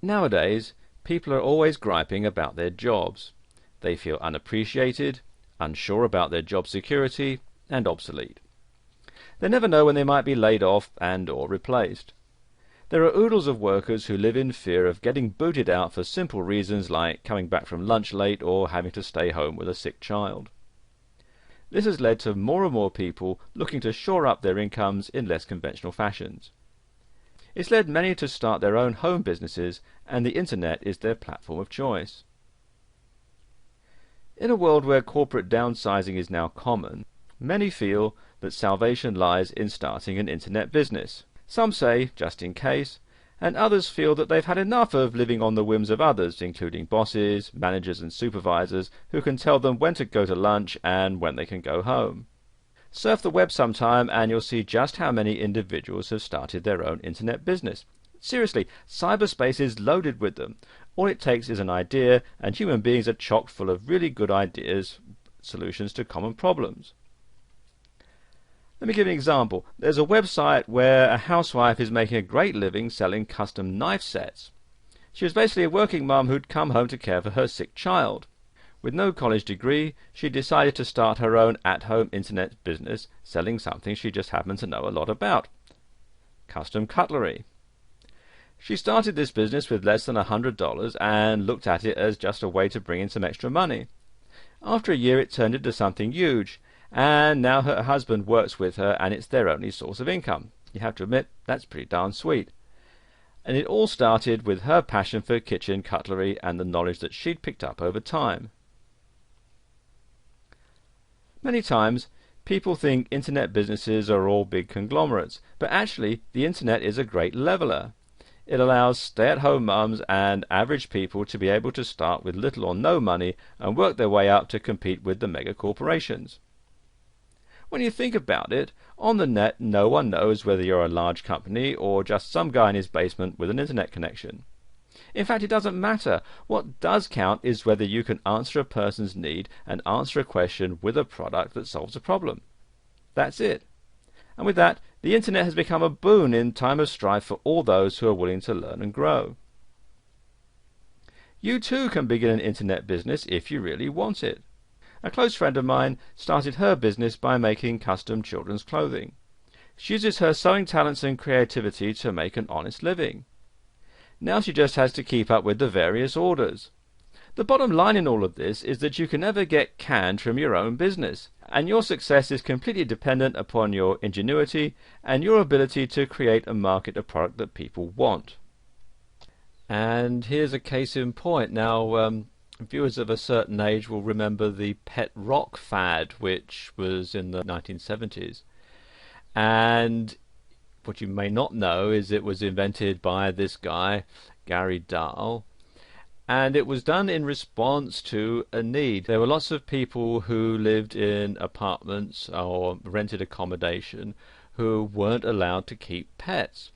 Nowadays, people are always griping about their jobs. They feel unappreciated, unsure about their job security, and obsolete. They never know when they might be laid off and or replaced. There are oodles of workers who live in fear of getting booted out for simple reasons like coming back from lunch late or having to stay home with a sick child. This has led to more and more people looking to shore up their incomes in less conventional fashions. It's led many to start their own home businesses, and the internet is their platform of choice. In a world where corporate downsizing is now common, many feel that salvation lies in starting an internet business. Some say, just in case, and others feel that they've had enough of living on the whims of others, including bosses, managers and supervisors, who can tell them when to go to lunch and when they can go home. Surf the web sometime and you'll see just how many individuals have started their own internet business. Seriously, cyberspace is loaded with them. All it takes is an idea, and human beings are chock full of really good ideas, solutions to common problems. Let me give you an example. There's a website where a housewife is making a great living selling custom knife sets. She was basically a working mum who'd come home to care for her sick child. With no college degree, she decided to start her own at-home internet business selling something she just happened to know a lot about: custom cutlery. She started this business with less than $100 and looked at it as just a way to bring in some extra money. After a year it turned into something huge, and now her husband works with her and it's their only source of income. You have to admit, that's pretty darn sweet. And it all started with her passion for kitchen cutlery and the knowledge that she'd picked up over time. Many times, people think internet businesses are all big conglomerates, but actually the internet is a great leveler. It allows stay-at-home mums and average people to be able to start with little or no money and work their way up to compete with the mega corporations. When you think about it, on the net no one knows whether you're a large company or just some guy in his basement with an internet connection. In fact, it doesn't matter. What does count is whether you can answer a person's need and answer a question with a product that solves a problem. That's it. And with that, the internet has become a boon in time of strife for all those who are willing to learn and grow. You too can begin an internet business if you really want it. A close friend of mine started her business by making custom children's clothing. She uses her sewing talents and creativity to make an honest living. Now she just has to keep up with the various orders. The bottom line in all of this is that you can never get canned from your own business, and your success is completely dependent upon your ingenuity and your ability to create and market a product that people want. And here's a case in point. Now, viewers of a certain age will remember the pet rock fad, which was in the 1970s. And what you may not know is it was invented by this guy, Gary Dahl, and it was done in response to a need. There were lots of people who lived in apartments or rented accommodation who weren't allowed to keep pets.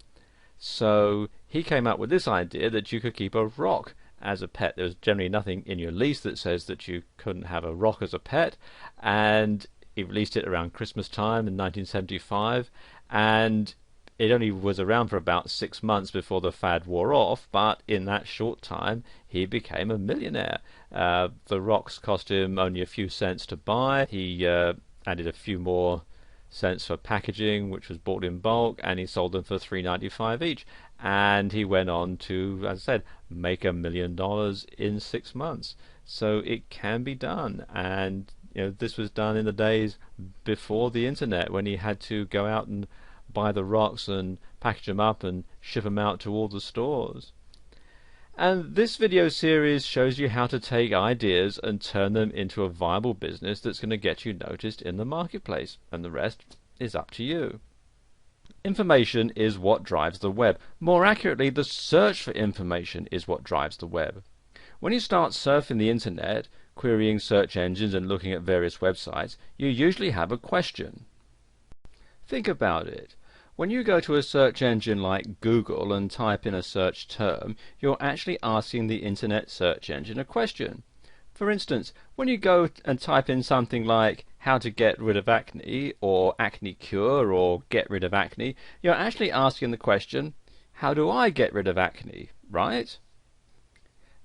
So he came up with this idea that you could keep a rock as a pet. There was generally nothing in your lease that says that you couldn't have a rock as a pet, and he released it around Christmas time in 1975, and it only was around for about 6 months before the fad wore off, but in that short time he became a millionaire. The rocks cost him only a few cents to buy. He added a few more cents for packaging, which was bought in bulk, and he sold them for $3.95 each. And he went on to, as I said, make $1 million in 6 months. So it can be done. And this was done in the days before the internet, when he had to go out and buy the rocks and package them up and ship them out to all the stores. And this video series shows you how to take ideas and turn them into a viable business that's going to get you noticed in the marketplace, and the rest is up to you. Information is what drives the web. More accurately, the search for information is what drives the web. When you start surfing the internet, querying search engines and looking at various websites, you usually have a question. Think about it. When you go to a search engine like Google and type in a search term, you're actually asking the internet search engine a question. For instance, when you go and type in something like how to get rid of acne, or acne cure, or get rid of acne, you're actually asking the question, how do I get rid of acne, right?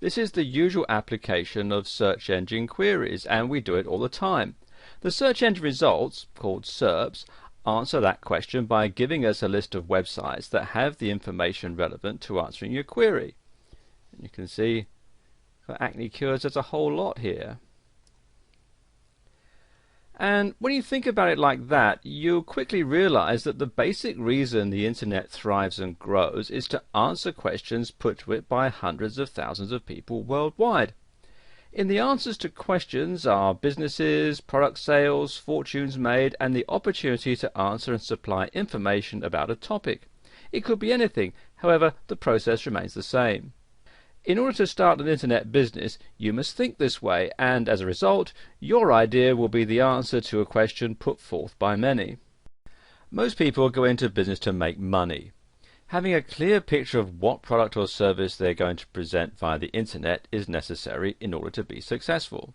This is the usual application of search engine queries, and we do it all the time. The search engine results, called SERPs, answer that question by giving us a list of websites that have the information relevant to answering your query. And you can see for acne cures there's a whole lot here. And when you think about it like that, you'll quickly realize that the basic reason the internet thrives and grows is to answer questions put to it by hundreds of thousands of people worldwide. In the answers to questions are businesses, product sales, fortunes made, and the opportunity to answer and supply information about a topic. It could be anything, however, the process remains the same. In order to start an internet business, you must think this way, and as a result, your idea will be the answer to a question put forth by many. Most people go into business to make money. Having a clear picture of what product or service they're going to present via the internet is necessary in order to be successful.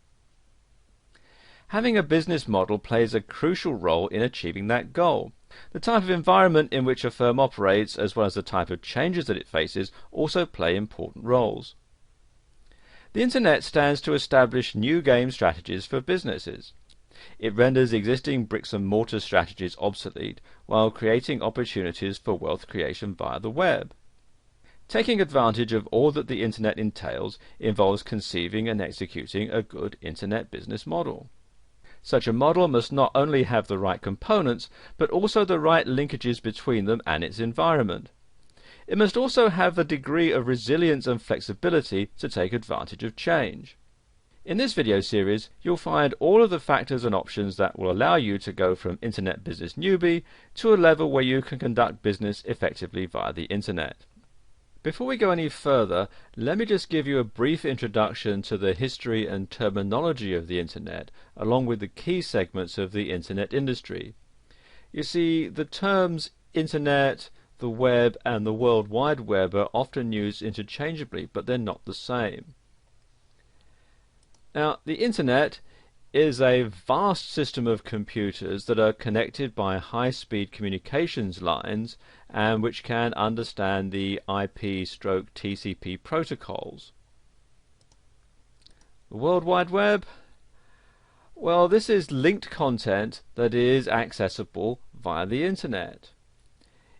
Having a business model plays a crucial role in achieving that goal. The type of environment in which a firm operates, as well as the type of changes that it faces, also play important roles. The internet stands to establish new game strategies for businesses. It renders existing bricks and mortar strategies obsolete, while creating opportunities for wealth creation via the web. Taking advantage of all that the internet entails involves conceiving and executing a good internet business model. Such a model must not only have the right components, but also the right linkages between them and its environment. It must also have a degree of resilience and flexibility to take advantage of change. In this video series, you'll find all of the factors and options that will allow you to go from internet business newbie to a level where you can conduct business effectively via the internet. Before we go any further, let me just give you a brief introduction to the history and terminology of the internet, along with the key segments of the internet industry. You see, the terms internet, the web, and the World Wide Web are often used interchangeably, but they're not the same. Now, the internet is a vast system of computers that are connected by high-speed communications lines and which can understand the IP/TCP protocols. The World Wide Web? Well, this is linked content that is accessible via the internet.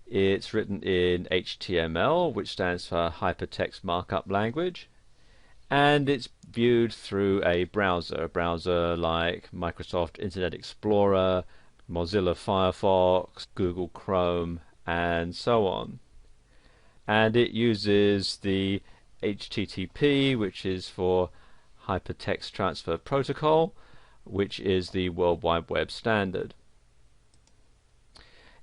It's written in HTML, which stands for Hypertext Markup Language, and it's viewed through a browser like Microsoft Internet Explorer, Mozilla Firefox, Google Chrome, and so on. And it uses the HTTP, which is for Hypertext Transfer Protocol, which is the World Wide Web standard.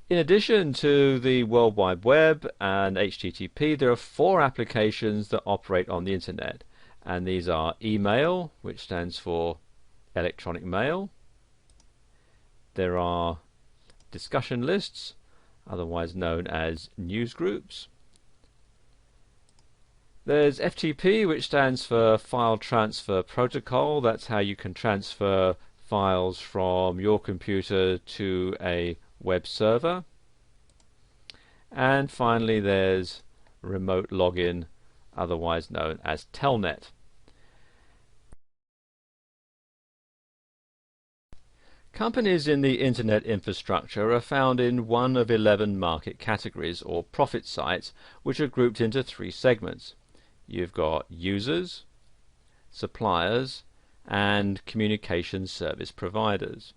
In addition to the World Wide Web and HTTP, there are 4 applications that operate on the internet. And these are email, which stands for electronic mail. There are discussion lists, otherwise known as news groups. There's FTP, which stands for File Transfer Protocol. That's how you can transfer files from your computer to a web server. And finally there's remote login, otherwise known as Telnet. Companies in the internet infrastructure are found in one of 11 market categories or profit sites, which are grouped into 3 segments. You've got users, suppliers, and communication service providers.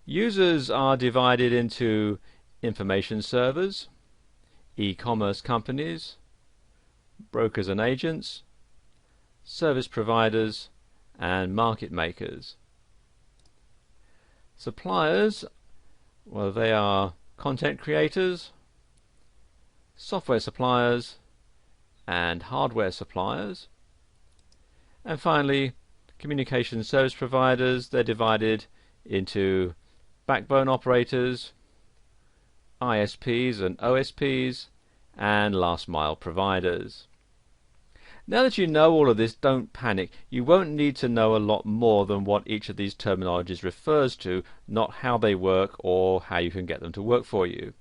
Users are divided into information servers, e-commerce companies, brokers and agents, service providers, and market makers. Suppliers, well, they are content creators, software suppliers, and hardware suppliers. And finally, communication service providers, they're divided into backbone operators, ISPs and OSPs, and last mile providers. Now that you know all of this, don't panic. You won't need to know a lot more than what each of these terminologies refers to, not how they work or how you can get them to work for you.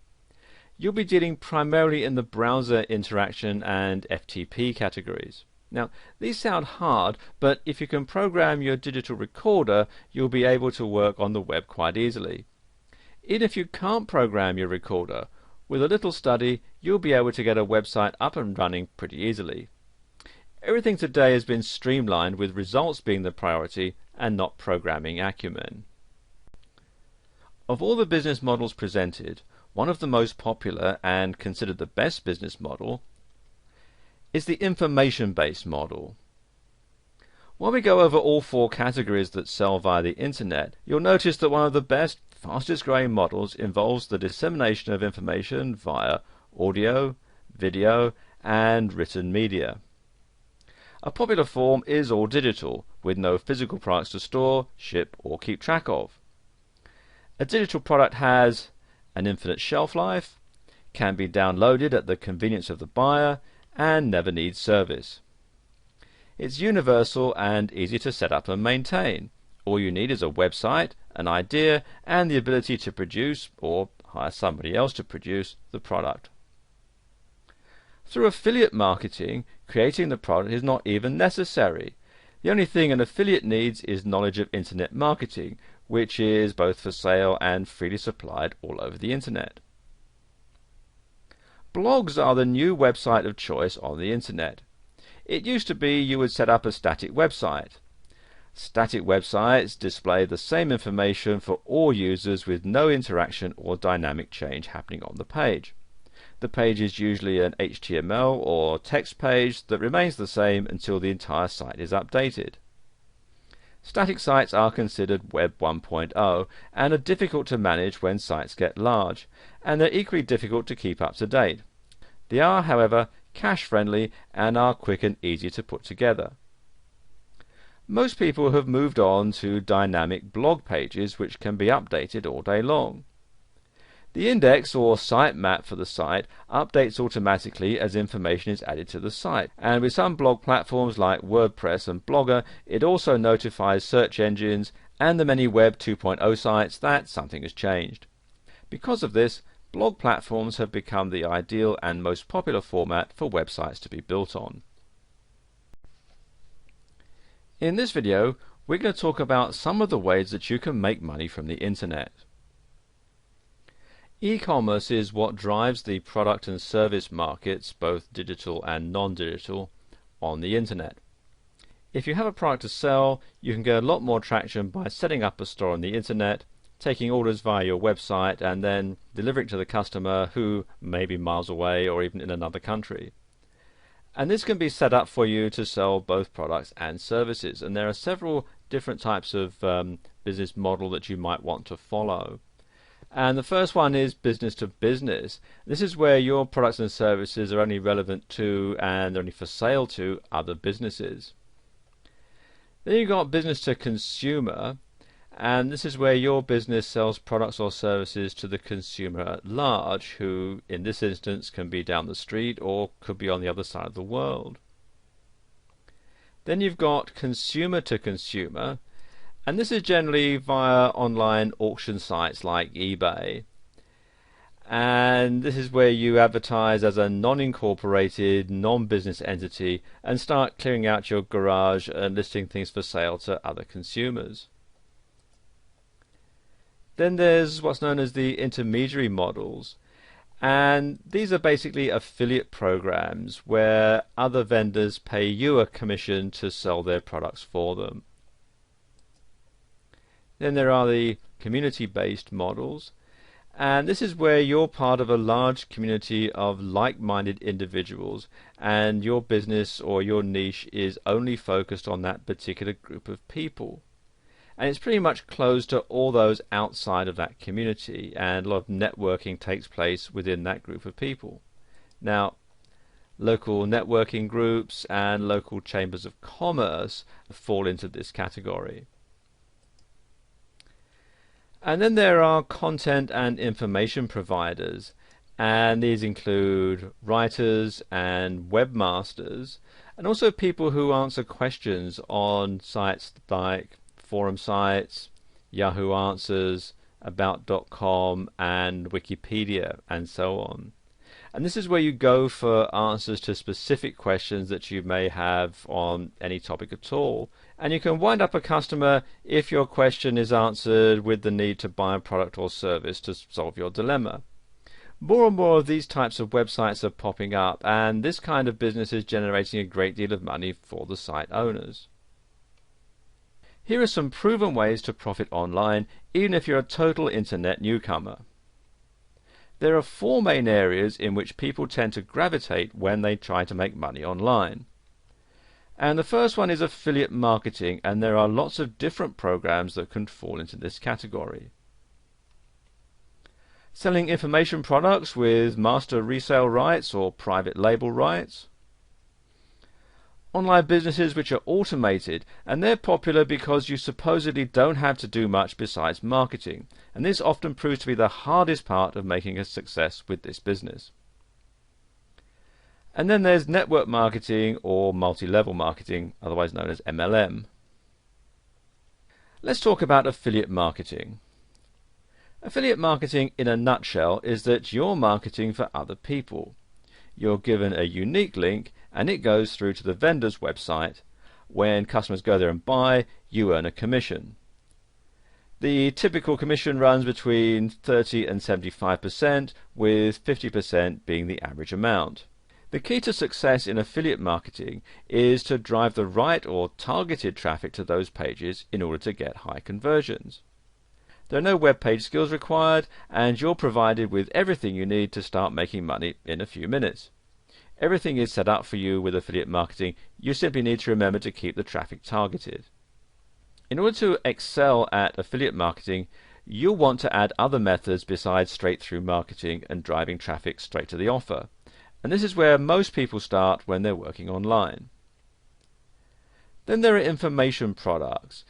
You'll be dealing primarily in the browser interaction and FTP categories. Now, these sound hard, but if you can program your digital recorder, you'll be able to work on the web quite easily. Even if you can't program your recorder, with a little study, you'll be able to get a website up and running pretty easily. Everything today has been streamlined, with results being the priority and not programming acumen. Of all the business models presented, one of the most popular and considered the best business model is the information-based model. While we go over all four categories that sell via the internet, you'll notice that one of the best, fastest growing models involves the dissemination of information via audio, video, and written media. A popular form is all digital, with no physical products to store, ship, or keep track of. A digital product has an infinite shelf life, can be downloaded at the convenience of the buyer, and never needs service. It's universal and easy to set up and maintain. All you need is a website, an idea, and the ability to produce, or hire somebody else to produce, the product. Through affiliate marketing, creating the product is not even necessary. The only thing an affiliate needs is knowledge of internet marketing, which is both for sale and freely supplied all over the internet. Blogs are the new website of choice on the internet. It used to be you would set up a static website. Static websites display the same information for all users with no interaction or dynamic change happening on the page. The page is usually an HTML or text page that remains the same until the entire site is updated. Static sites are considered Web 1.0 and are difficult to manage when sites get large, and they're equally difficult to keep up to date. They are, however, cache-friendly and are quick and easy to put together. Most people have moved on to dynamic blog pages which can be updated all day long. The index or sitemap for the site updates automatically as information is added to the site, and with some blog platforms like WordPress and Blogger, it also notifies search engines and the many Web 2.0 sites that something has changed. Because of this, blog platforms have become the ideal and most popular format for websites to be built on. In this video, we're going to talk about some of the ways that you can make money from the internet. E-commerce is what drives the product and service markets, both digital and non-digital, on the internet. If you have a product to sell, you can get a lot more traction by setting up a store on the internet, taking orders via your website, and then delivering to the customer who may be miles away or even in another country. And this can be set up for you to sell both products and services, and there are several different types of business model that you might want to follow. And the first one is business to business. This is where your products and services are only relevant to and only for sale to other businesses. Then you've got business to consumer, and this is where your business sells products or services to the consumer at large, who in this instance can be down the street or could be on the other side of the world. Then you've got consumer to consumer, and this is generally via online auction sites like eBay. And this is where you advertise as a non-incorporated, non-business entity and start clearing out your garage and listing things for sale to other consumers. Then there's what's known as the intermediary models, and these are basically affiliate programs where other vendors pay you a commission to sell their products for them. Then there are the community-based models, and this is where you're part of a large community of like-minded individuals and your business or your niche is only focused on that particular group of people. And it's pretty much closed to all those outside of that community, and a lot of networking takes place within that group of people. Now, local networking groups and local chambers of commerce fall into this category. And then there are content and information providers, and these include writers and webmasters, and also people who answer questions on sites like forum sites, Yahoo Answers, About.com, and Wikipedia, and so on. And this is where you go for answers to specific questions that you may have on any topic at all. And you can wind up a customer if your question is answered with the need to buy a product or service to solve your dilemma. More and more of these types of websites are popping up, and this kind of business is generating a great deal of money for the site owners. Here are some proven ways to profit online, even if you're a total internet newcomer. There are 4 main areas in which people tend to gravitate when they try to make money online. And the first one is affiliate marketing, and there are lots of different programs that can fall into this category. Selling information products with master resale rights or private label rights. Online businesses which are automated, and they're popular because you supposedly don't have to do much besides marketing, and this often proves to be the hardest part of making a success with this business. And then there's network marketing or multi-level marketing, otherwise known as MLM. Let's talk about affiliate marketing. Affiliate marketing in a nutshell is that you're marketing for other people. You're given a unique link and it goes through to the vendor's website. When customers go there and buy, you earn a commission. The typical commission runs between 30 and 75%, with 50% being the average amount. The key to success in affiliate marketing is to drive the right or targeted traffic to those pages in order to get high conversions. There are no web page skills required, and you're provided with everything you need to start making money in a few minutes. Everything is set up for you with affiliate marketing. You simply need to remember to keep the traffic targeted. In order to excel at affiliate marketing, you'll want to add other methods besides straight-through marketing and driving traffic straight to the offer. And this is where most people start when they're working online. Then there are information products.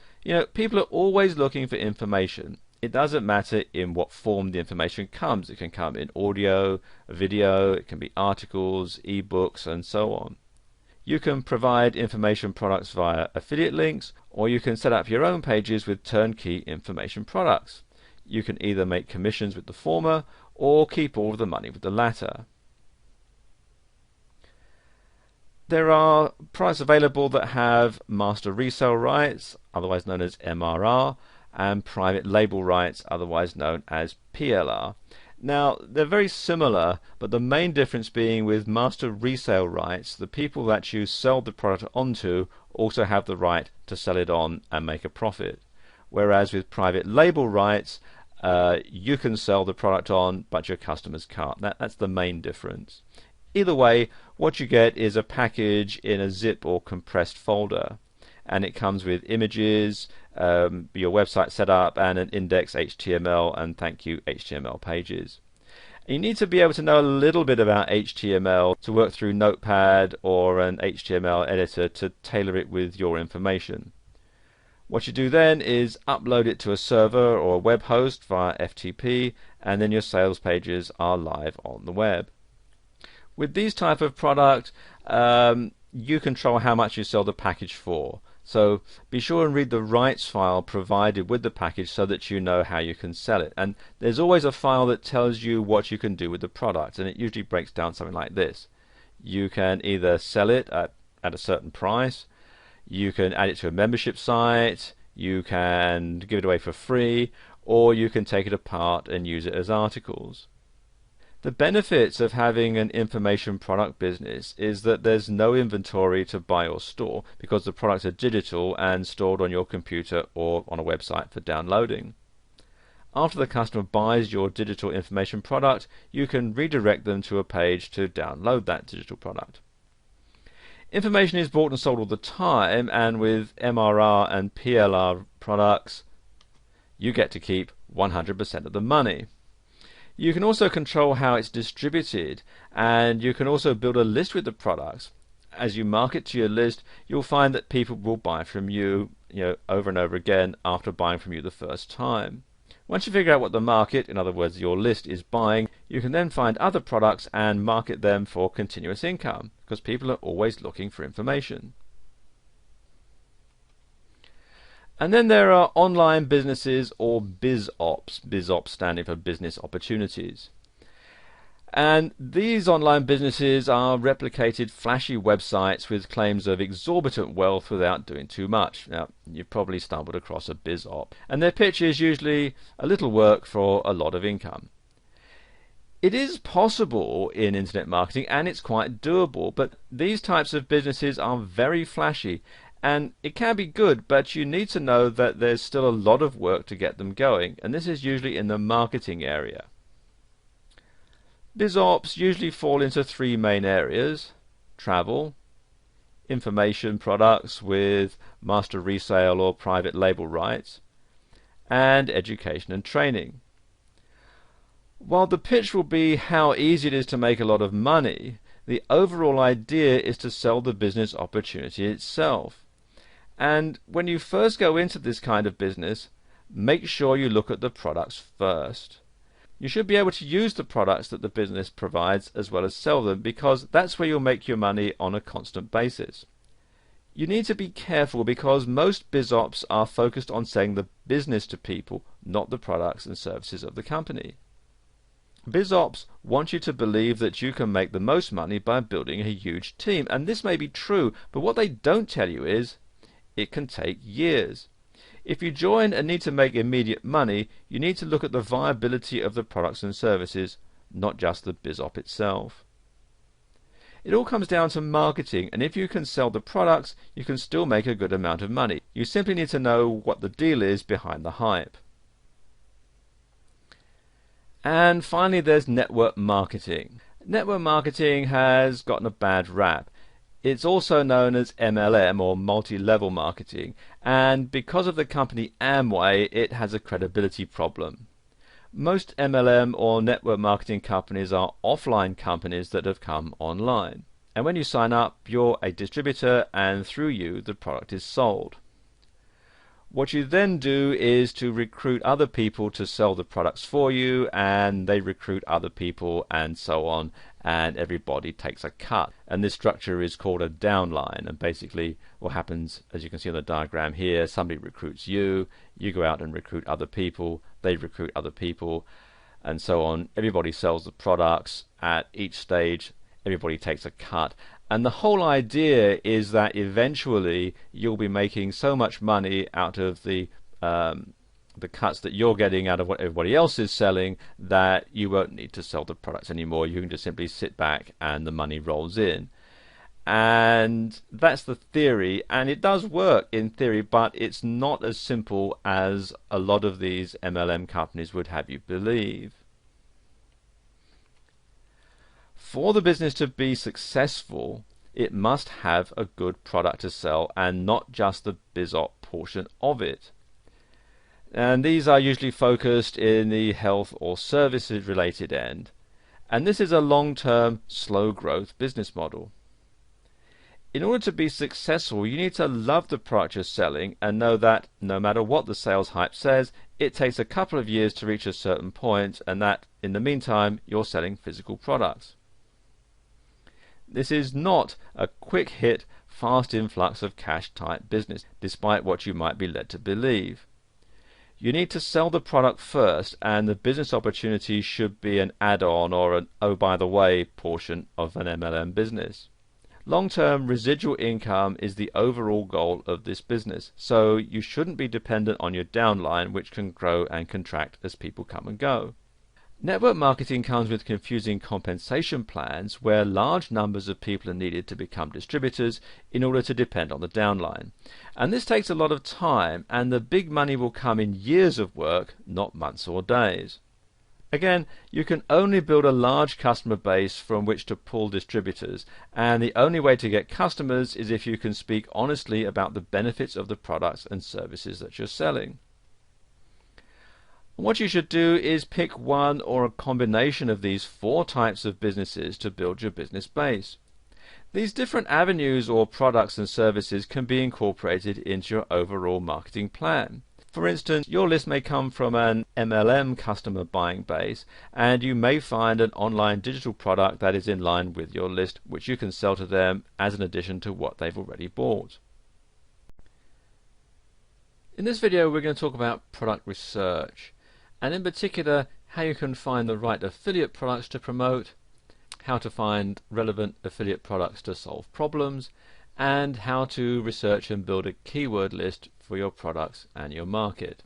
People are always looking for information. It doesn't matter in what form the information comes. It can come in audio, video, it can be articles, ebooks, and so on. You can provide information products via affiliate links, or you can set up your own pages with turnkey information products. You can either make commissions with the former, or keep all of the money with the latter. There are products available that have master resale rights, otherwise known as MRR, and private label rights, otherwise known as PLR. Now, they're very similar, but the main difference being with master resale rights, the people that you sell the product onto also have the right to sell it on and make a profit. Whereas with private label rights, you can sell the product on, but your customers can't. That's the main difference. Either way, what you get is a package in a zip or compressed folder, and it comes with images, your website setup, and an index HTML and thank you HTML pages. And you need to be able to know a little bit about HTML to work through Notepad or an HTML editor to tailor it with your information. What you do then is upload it to a server or a web host via FTP, and then your sales pages are live on the web. With these type of product, you control how much you sell the package for. So be sure and read the rights file provided with the package so that you know how you can sell it. And there's always a file that tells you what you can do with the product, and it usually breaks down something like this. You can either sell it at a certain price, you can add it to a membership site, you can give it away for free, or you can take it apart and use it as articles. The benefits of having an information product business is that there's no inventory to buy or store because the products are digital and stored on your computer or on a website for downloading. After the customer buys your digital information product, you can redirect them to a page to download that digital product. Information is bought and sold all the time, and with MRR and PLR products, you get to keep 100% of the money. You can also control how it's distributed, and you can also build a list with the products. As you market to your list, you'll find that people will buy from you, over and over again after buying from you the first time. Once you figure out what the market, in other words your list, is buying, you can then find other products and market them for continuous income, because people are always looking for information. And then there are online businesses or BizOps, BizOps standing for business opportunities. And these online businesses are replicated flashy websites with claims of exorbitant wealth without doing too much. Now, you've probably stumbled across a BizOp, and their pitch is usually a little work for a lot of income. It is possible in internet marketing, and it's quite doable, but these types of businesses are very flashy, and it can be good, but you need to know that there's still a lot of work to get them going, and this is usually in the marketing area. BizOps usually fall into three main areas: travel, information products with master resale or private label rights, and education and training. While the pitch will be how easy it is to make a lot of money, the overall idea is to sell the business opportunity itself. And when you first go into this kind of business, make sure you look at the products first. You should be able to use the products that the business provides as well as sell them, because that's where you'll make your money on a constant basis. You need to be careful because most BizOps are focused on selling the business to people, not the products and services of the company. BizOps want you to believe that you can make the most money by building a huge team, and this may be true, but what they don't tell you is it can take years. If you join and need to make immediate money, you need to look at the viability of the products and services, not just the BizOp itself. It all comes down to marketing, and if you can sell the products, you can still make a good amount of money. You simply need to know what the deal is behind the hype. And finally, there's network marketing. Network marketing has gotten a bad rap. It's also known as MLM, or multi-level marketing, and because of the company Amway, it has a credibility problem. Most MLM or network marketing companies are offline companies that have come online. And when you sign up, you're a distributor, and through you, the product is sold. What you then do is to recruit other people to sell the products for you, and they recruit other people, and so on, and everybody takes a cut. And this structure is called a downline, and basically what happens, as you can see on the diagram here, somebody recruits you, you go out and recruit other people, they recruit other people, and so on. Everybody sells the products. At each stage, everybody takes a cut. And the whole idea is that eventually you'll be making so much money out of the cuts that you're getting out of what everybody else is selling that you won't need to sell the products anymore. You can just simply sit back and the money rolls in. And that's the theory, and it does work in theory, but it's not as simple as a lot of these MLM companies would have you believe. For the business to be successful, it must have a good product to sell and not just the BizOp portion of it. And these are usually focused in the health or services related end. And this is a long-term, slow growth business model. In order to be successful, you need to love the product you're selling and know that no matter what the sales hype says, it takes a couple of years to reach a certain point, and that in the meantime you're selling physical products. This is not a quick hit, fast influx of cash type business, despite what you might be led to believe. You need to sell the product first, and the business opportunity should be an add-on or an oh by the way portion of an MLM business. Long-term residual income is the overall goal of this business, so you shouldn't be dependent on your downline, which can grow and contract as people come and go. Network marketing comes with confusing compensation plans where large numbers of people are needed to become distributors in order to depend on the downline. And this takes a lot of time, and the big money will come in years of work, not months or days. Again, you can only build a large customer base from which to pull distributors, and the only way to get customers is if you can speak honestly about the benefits of the products and services that you're selling. What you should do is pick one or a combination of these 4 types of businesses to build your business base. These different avenues or products and services can be incorporated into your overall marketing plan. For instance, your list may come from an MLM customer buying base, and you may find an online digital product that is in line with your list, which you can sell to them as an addition to what they've already bought. In this video, we're going to talk about product research, and in particular how you can find the right affiliate products to promote, how to find relevant affiliate products to solve problems, and how to research and build a keyword list for your products and your market.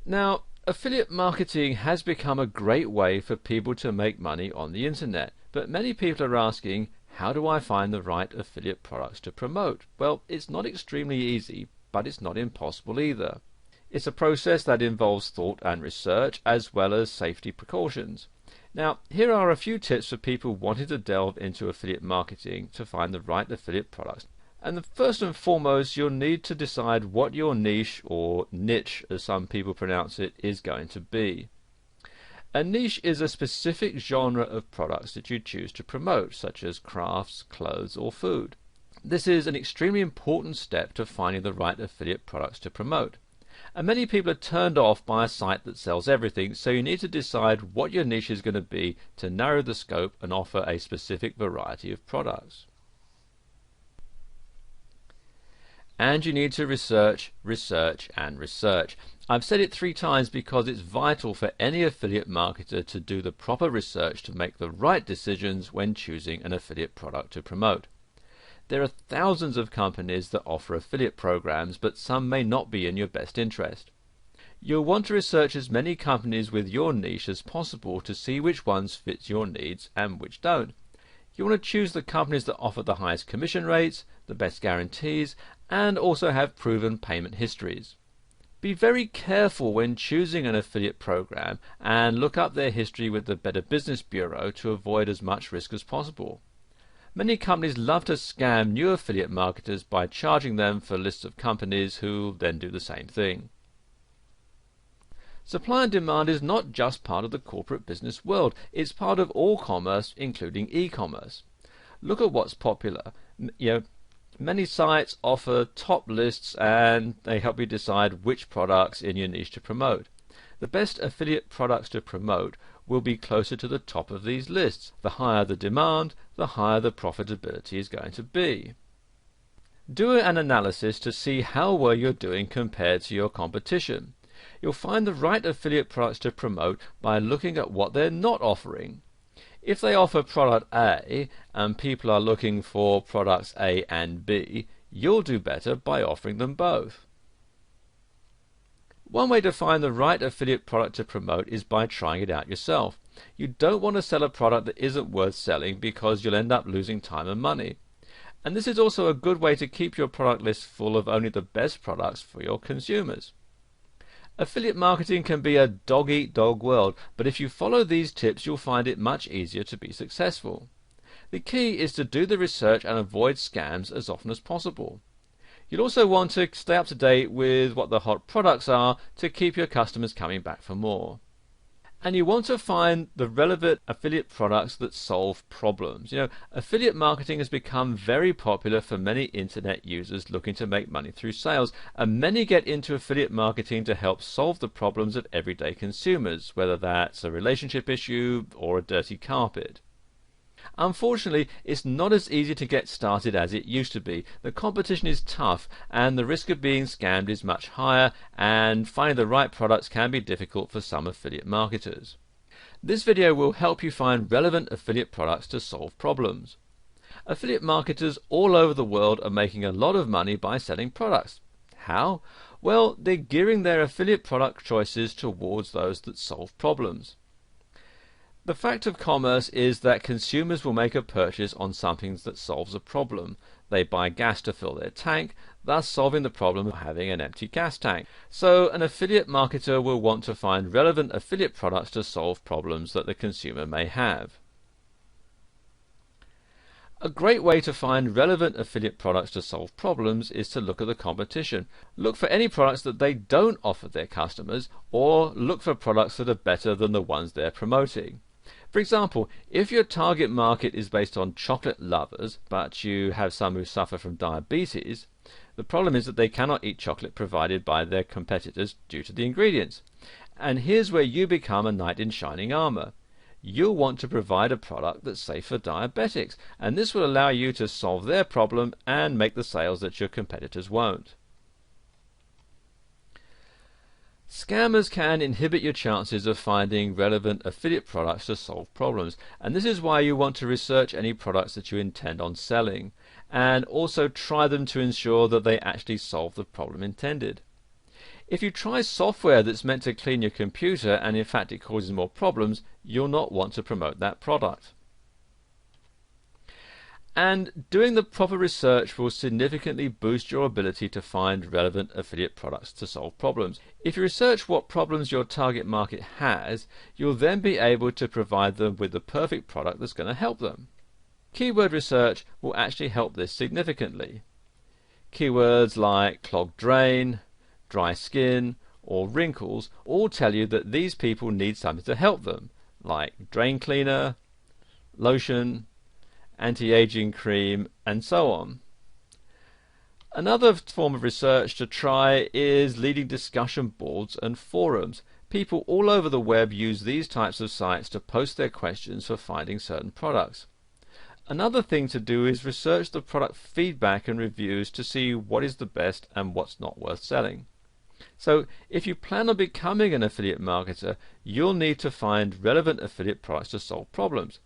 Now, affiliate marketing has become a great way for people to make money on the internet, but many people are asking, how do I find the right affiliate products to promote? Well, it's not extremely easy, but it's not impossible either. It's a process that involves thought and research, as well as safety precautions. Now, here are a few tips for people wanting to delve into affiliate marketing to find the right affiliate products. And first and foremost, you'll need to decide what your niche, or niche as some people pronounce it, is going to be. A niche is a specific genre of products that you choose to promote, such as crafts, clothes, or food. This is an extremely important step to finding the right affiliate products to promote. And many people are turned off by a site that sells everything, so you need to decide what your niche is going to be to narrow the scope and offer a specific variety of products. And you need to research, research, and research. I've said it 3 times because it's vital for any affiliate marketer to do the proper research to make the right decisions when choosing an affiliate product to promote. There are thousands of companies that offer affiliate programs, but some may not be in your best interest. You'll want to research as many companies with your niche as possible to see which ones fit your needs and which don't. You want to choose the companies that offer the highest commission rates, the best guarantees, and also have proven payment histories. Be very careful when choosing an affiliate program and look up their history with the Better Business Bureau to avoid as much risk as possible. Many companies love to scam new affiliate marketers by charging them for lists of companies who then do the same thing. Supply and demand is not just part of the corporate business world, it's part of all commerce, including e-commerce. Look at what's popular. Many sites offer top lists and they help you decide which products in your niche to promote. The best affiliate products to promote will be closer to the top of these lists. The higher the demand, the higher the profitability is going to be. Do an analysis to see how well you're doing compared to your competition. You'll find the right affiliate products to promote by looking at what they're not offering. If they offer product A and people are looking for products A and B, you'll do better by offering them both. One way to find the right affiliate product to promote is by trying it out yourself. You don't want to sell a product that isn't worth selling because you'll end up losing time and money. And this is also a good way to keep your product list full of only the best products for your consumers. Affiliate marketing can be a dog-eat-dog world, but if you follow these tips you'll find it much easier to be successful. The key is to do the research and avoid scams as often as possible. You'll also want to stay up to date with what the hot products are to keep your customers coming back for more. And you want to find the relevant affiliate products that solve problems. Affiliate marketing has become very popular for many internet users looking to make money through sales, and many get into affiliate marketing to help solve the problems of everyday consumers, whether that's a relationship issue or a dirty carpet. Unfortunately, it's not as easy to get started as it used to be. The competition is tough and the risk of being scammed is much higher, and finding the right products can be difficult for some affiliate marketers. This video will help you find relevant affiliate products to solve problems. Affiliate marketers all over the world are making a lot of money by selling products. How? Well, they're gearing their affiliate product choices towards those that solve problems. The fact of commerce is that consumers will make a purchase on something that solves a problem. They buy gas to fill their tank, thus solving the problem of having an empty gas tank. So an affiliate marketer will want to find relevant affiliate products to solve problems that the consumer may have. A great way to find relevant affiliate products to solve problems is to look at the competition. Look for any products that they don't offer their customers, or look for products that are better than the ones they're promoting. For example, if your target market is based on chocolate lovers, but you have some who suffer from diabetes, the problem is that they cannot eat chocolate provided by their competitors due to the ingredients. And here's where you become a knight in shining armor. You'll want to provide a product that's safe for diabetics, and this will allow you to solve their problem and make the sales that your competitors won't. Scammers can inhibit your chances of finding relevant affiliate products to solve problems, and this is why you want to research any products that you intend on selling, and also try them to ensure that they actually solve the problem intended. If you try software that's meant to clean your computer and in fact it causes more problems, you'll not want to promote that product. And doing the proper research will significantly boost your ability to find relevant affiliate products to solve problems. If you research what problems your target market has, you'll then be able to provide them with the perfect product that's going to help them. Keyword research will actually help this significantly. Keywords like clogged drain, dry skin, or wrinkles all tell you that these people need something to help them, like drain cleaner, lotion, anti-aging cream, and so on. Another form of research to try is leading discussion boards and forums. People all over the web use these types of sites to post their questions for finding certain products. Another thing to do is research the product feedback and reviews to see what is the best and what's not worth selling. So if you plan on becoming an affiliate marketer, you'll need to find relevant affiliate products to solve problems.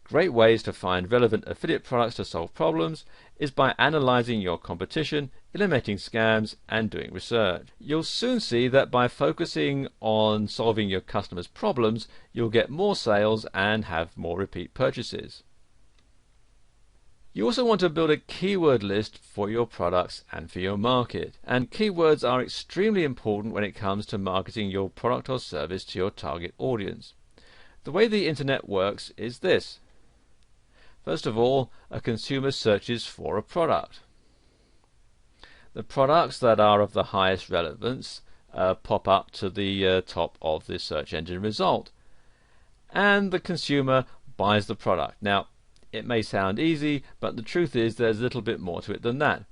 Great ways to find relevant affiliate products to solve problems is by analyzing your competition, eliminating scams, and doing research. You'll soon see that by focusing on solving your customers' problems, you'll get more sales and have more repeat purchases. You also want to build a keyword list for your products and for your market. And keywords are extremely important when it comes to marketing your product or service to your target audience. The way the internet works is this. First of all, a consumer searches for a product. The products that are of the highest relevance pop up to the top of the search engine result. And the consumer buys the product. Now, it may sound easy, but the truth is there's a little bit more to it than that.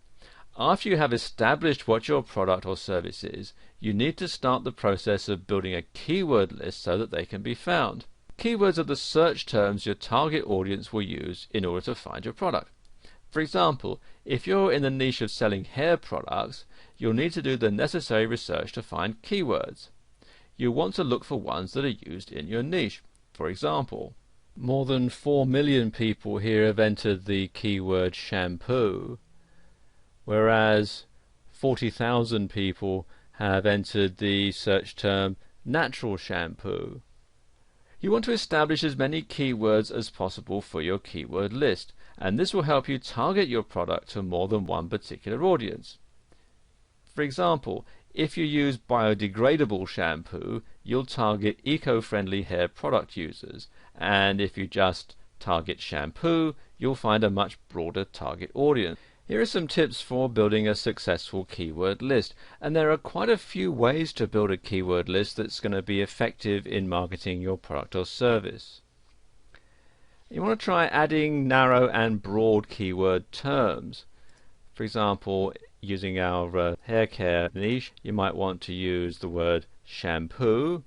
After you have established what your product or service is, you need to start the process of building a keyword list so that they can be found. Keywords are the search terms your target audience will use in order to find your product. For example, if you're in the niche of selling hair products, you'll need to do the necessary research to find keywords. You'll want to look for ones that are used in your niche. For example, more than 4 million people here have entered the keyword shampoo, whereas 40,000 people have entered the search term natural shampoo. You want to establish as many keywords as possible for your keyword list, and this will help you target your product to more than one particular audience. For example, if you use biodegradable shampoo, you'll target eco-friendly hair product users, and if you just target shampoo, you'll find a much broader target audience. Here are some tips for building a successful keyword list, and there are quite a few ways to build a keyword list that's going to be effective in marketing your product or service. You want to try adding narrow and broad keyword terms. For example, using our hair care niche, you might want to use the word shampoo,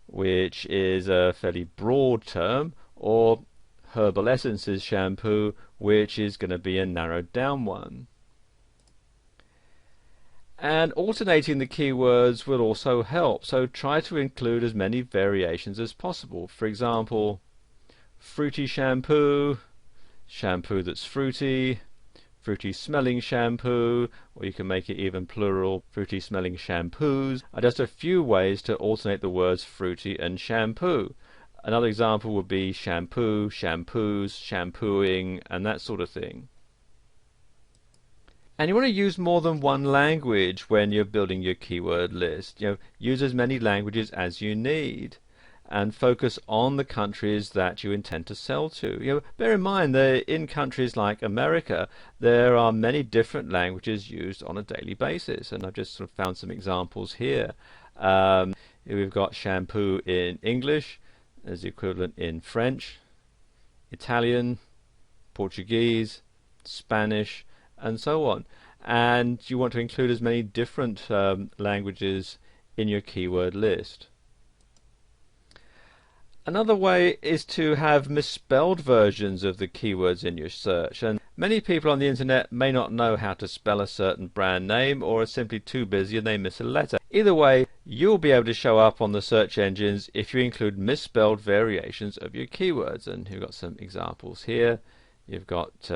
which is a fairly broad term, or herbal essences shampoo, which is going to be a narrowed down one. And alternating the keywords will also help, so try to include as many variations as possible. For example, fruity shampoo, shampoo that's fruity, fruity smelling shampoo, or you can make it even plural, fruity smelling shampoos, are just a few ways to alternate the words fruity and shampoo. Another example would be shampoo, shampoos, shampooing, and that sort of thing. And you want to use more than one language when you're building your keyword list. Use as many languages as you need, and focus on the countries that you intend to sell to. Bear in mind that in countries like America, there are many different languages used on a daily basis, and I've just sort of found some examples here. We've got shampoo in English, as the equivalent in French, Italian, Portuguese, Spanish, and so on. And you want to include as many different languages in your keyword list. Another way is to have misspelled versions of the keywords in your search, and Many people on the internet may not know how to spell a certain brand name, or are simply too busy and they miss a letter. Either way, you'll be able to show up on the search engines if you include misspelled variations of your keywords. And you've got some examples here. You've got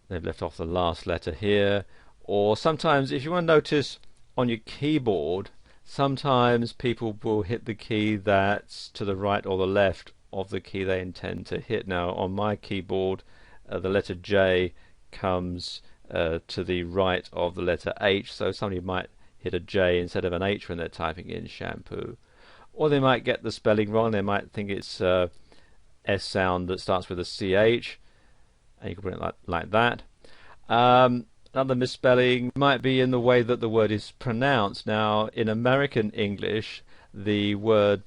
they've left off the last letter here. Or sometimes, if you want to notice on your keyboard, sometimes people will hit the key that's to the right or the left of the key they intend to hit. Now on my keyboard, the letter J comes to the right of the letter H, so somebody might hit a J instead of an H when they're typing in shampoo. Or they might get the spelling wrong. They might think it's S sound that starts with a CH, and you can put it like that. Another misspelling might be in the way that the word is pronounced. Now, in American English, the word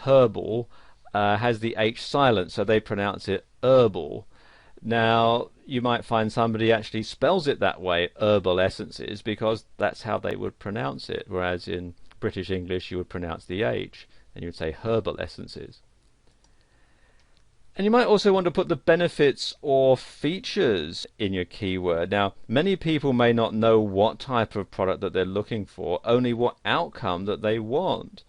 herbal has the H silent, so they pronounce it herbal. Now, you might find somebody actually spells it that way, herbal essences, because that's how they would pronounce it, whereas in British English you would pronounce the H, and you would say herbal essences. And you might also want to put the benefits or features in your keyword. Now, many people may not know what type of product that they're looking for, only what outcome that they want.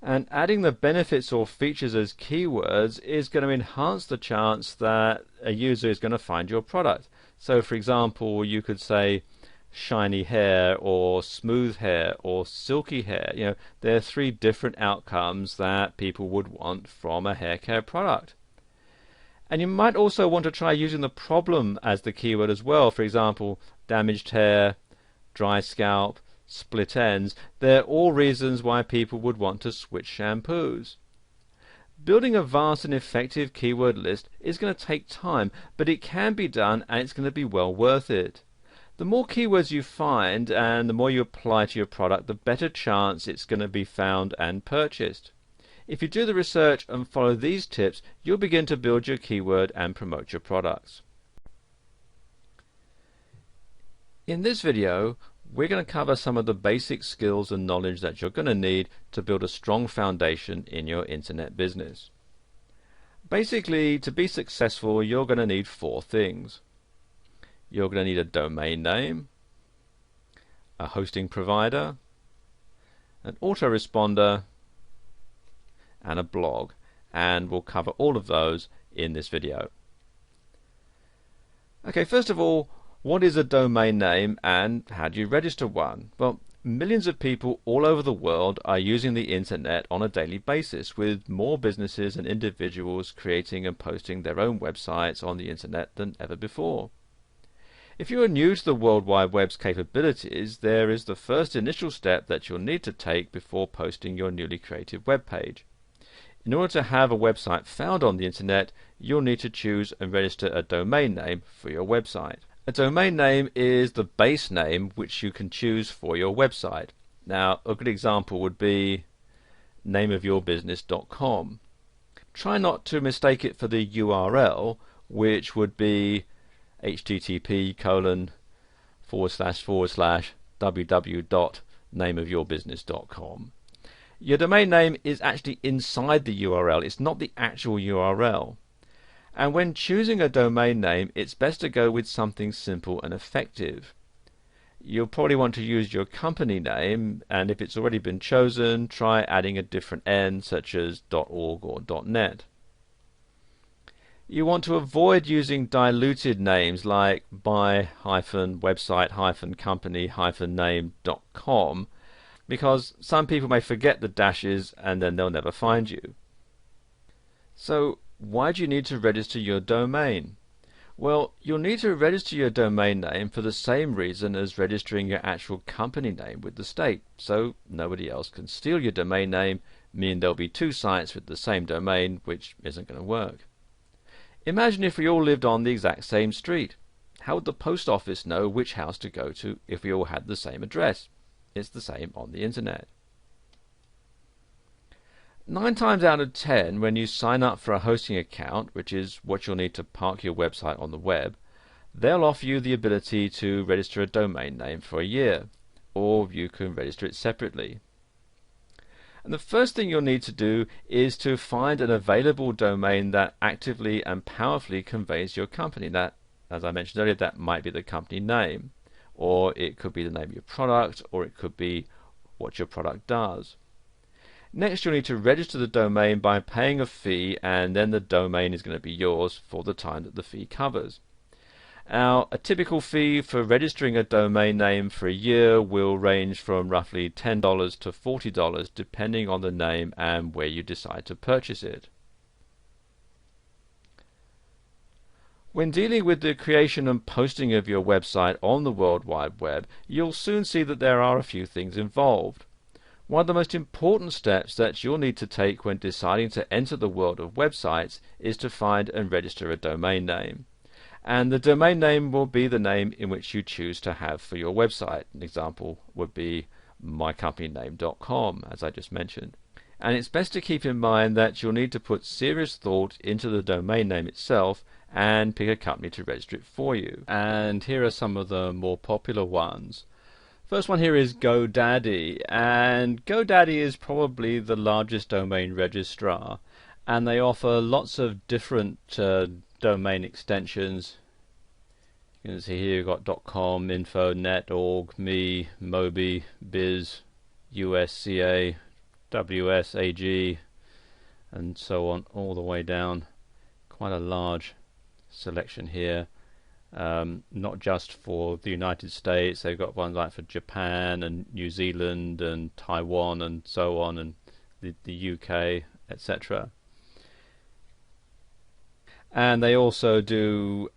And adding the benefits or features as keywords is going to enhance the chance that a user is going to find your product. So for example, you could say shiny hair or smooth hair or silky hair. You know, there are 3 different outcomes that people would want from a hair care product. And you might also want to try using the problem as the keyword as well. For example, damaged hair, dry scalp, split ends. They're all reasons why people would want to switch shampoos. Building a vast and effective keyword list is going to take time, but it can be done and it's going to be well worth it. The more keywords you find and the more you apply to your product, the better chance it's going to be found and purchased. If you do the research and follow these tips, you'll begin to build your keyword and promote your products. In this video, we're going to cover some of the basic skills and knowledge that you're going to need to build a strong foundation in your internet business. Basically, to be successful, you're going to need 4 things. You're going to need a domain name, a hosting provider, an autoresponder, and a blog. And we'll cover all of those in this video. Okay, first of all, what is a domain name and how do you register one? Well, millions of people all over the world are using the internet on a daily basis, with more businesses and individuals creating and posting their own websites on the internet than ever before. If you are new to the World Wide Web's capabilities, there is the first initial step that you'll need to take before posting your newly created web page. In order to have a website found on the internet, you'll need to choose and register a domain name for your website. A domain name is the base name which you can choose for your website. Now, a good example would be nameofyourbusiness.com. Try not to mistake it for the URL, which would be http://www.nameofyourbusiness.com. Your domain name is actually inside the URL. It's not the actual URL. And when choosing a domain name, it's best to go with something simple and effective. You'll probably want to use your company name, and if it's already been chosen, try adding a different N, such as .org or .net. You want to avoid using diluted names like my-website-company-name.com, because some people may forget the dashes and then they'll never find you. So, why do you need to register your domain? Well, you'll need to register your domain name for the same reason as registering your actual company name with the state, so nobody else can steal your domain name, meaning there'll be 2 sites with the same domain, which isn't going to work. Imagine if we all lived on the exact same street. How would the post office know which house to go to if we all had the same address? It's the same on the internet. 9 times out of 10, when you sign up for a hosting account, which is what you'll need to park your website on the web, they'll offer you the ability to register a domain name for a year, or you can register it separately. And the first thing you'll need to do is to find an available domain that actively and powerfully conveys your company. That, as I mentioned earlier, that might be the company name, or it could be the name of your product, or it could be what your product does. Next, you'll need to register the domain by paying a fee, and then the domain is going to be yours for the time that the fee covers. Now, a typical fee for registering a domain name for a year will range from roughly $10 to $40 depending on the name and where you decide to purchase it. When dealing with the creation and posting of your website on the World Wide Web, you'll soon see that there are a few things involved. One of the most important steps that you'll need to take when deciding to enter the world of websites is to find and register a domain name. And the domain name will be the name in which you choose to have for your website. An example would be mycompanyname.com, as I just mentioned. And it's best to keep in mind that you'll need to put serious thought into the domain name itself and pick a company to register it for you. And here are some of the more popular ones. First one here is GoDaddy, and GoDaddy is probably the largest domain registrar, and they offer lots of different domain extensions. You can see here you've got .com, info, net, org, me, mobi, biz, usca, ws, ag, and so on, all the way down. Quite a large selection here. Not just for the United States, they've got ones like for Japan and New Zealand and Taiwan and so on, and the UK, etc. And they also do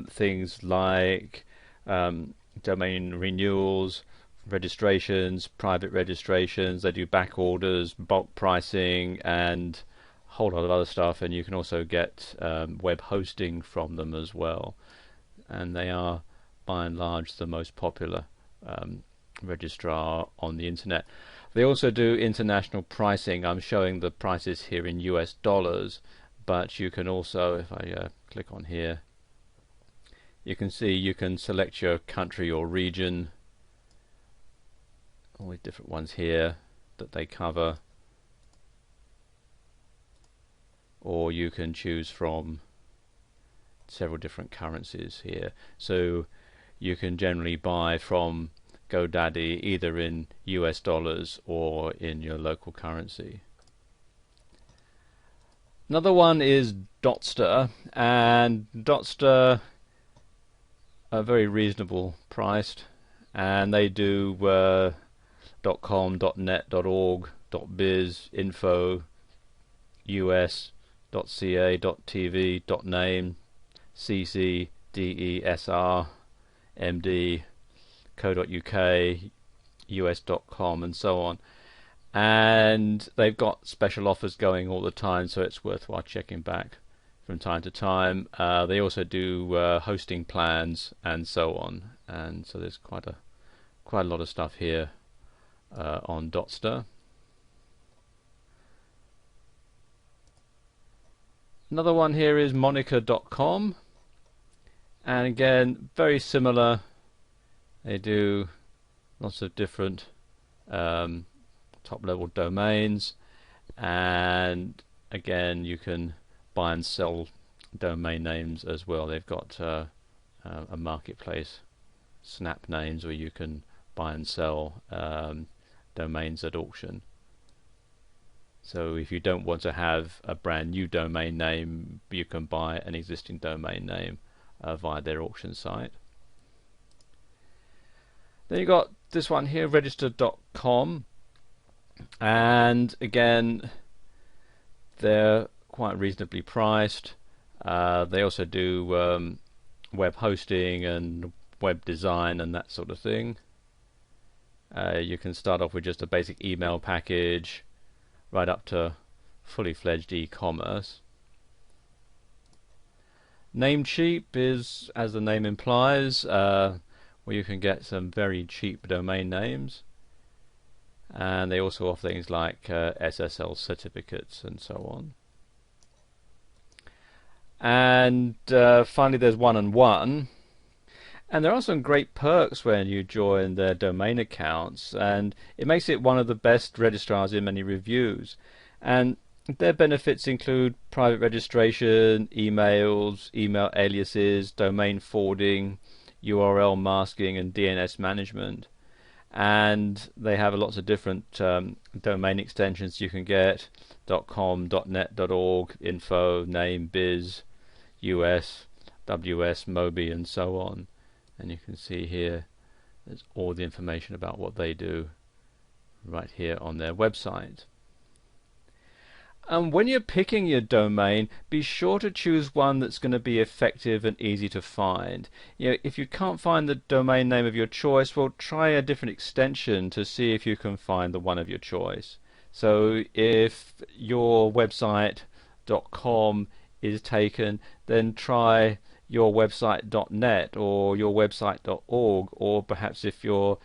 things like domain renewals, registrations, private registrations. They do back orders, bulk pricing, and a whole lot of other stuff. And you can also get web hosting from them as well. And they are, by and large, the most popular registrar on the internet. They also do international pricing. I'm showing the prices here in US dollars. But you can also, if I click on here, you can see you can select your country or region, all the different ones here that they cover, or you can choose from several different currencies here. So you can generally buy from GoDaddy either in US dollars or in your local currency. Another one is Dotster, and Dotster are very reasonable priced, and they do .com, .net, .org, .biz, info, us, .ca, .tv, .name, cc, desr, md, co.uk, us.com, and so on. And they've got special offers going all the time, so it's worthwhile checking back from time to time. They also do hosting plans and so on, and so there's quite a lot of stuff here on Dotster. Another one here is Monica.com, and again very similar. They do lots of different top level domains, and again you can buy and sell domain names as well. They've got a marketplace, Snap Names, where you can buy and sell domains at auction. So if you don't want to have a brand new domain name, you can buy an existing domain name via their auction site. Then you've got this one here, register.com, and again they're quite reasonably priced. They also do web hosting and web design and that sort of thing. You can start off with just a basic email package right up to fully fledged e-commerce. Namecheap is, as the name implies, where you can get some very cheap domain names, and they also offer things like SSL certificates and so on. And finally there's 1&1, And there are some great perks when you join their domain accounts, and it makes it one of the best registrars in many reviews. And their benefits include private registration, emails, email aliases, domain forwarding, URL masking, and DNS management. And they have lots of different domain extensions you can get: .com, .net, .org, info, name, biz, US, WS, Mobi, and so on. And you can see here there's all the information about what they do right here on their website. And when you're picking your domain, be sure to choose one that's going to be effective and easy to find. If you can't find the domain name of your choice, well, try a different extension to see if you can find the one of your choice. So if your website.com is taken, then try your website.net or your website.org, or perhaps if you're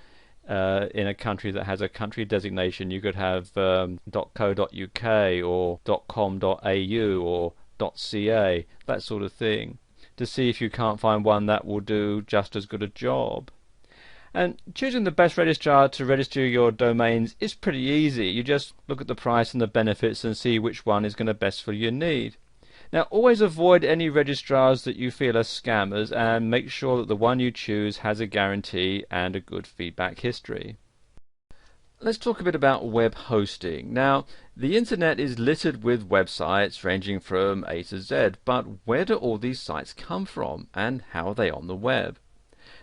in a country that has a country designation, you could have .co.uk or .com.au or .ca, that sort of thing, to see if you can't find one that will do just as good a job. And choosing the best registrar to register your domains is pretty easy. You just look at the price and the benefits and see which one is going to best fill your need. Now, always avoid any registrars that you feel are scammers, and make sure that the one you choose has a guarantee and a good feedback history. Let's talk a bit about web hosting. Now, the internet is littered with websites ranging from A to Z, but where do all these sites come from, and how are they on the web?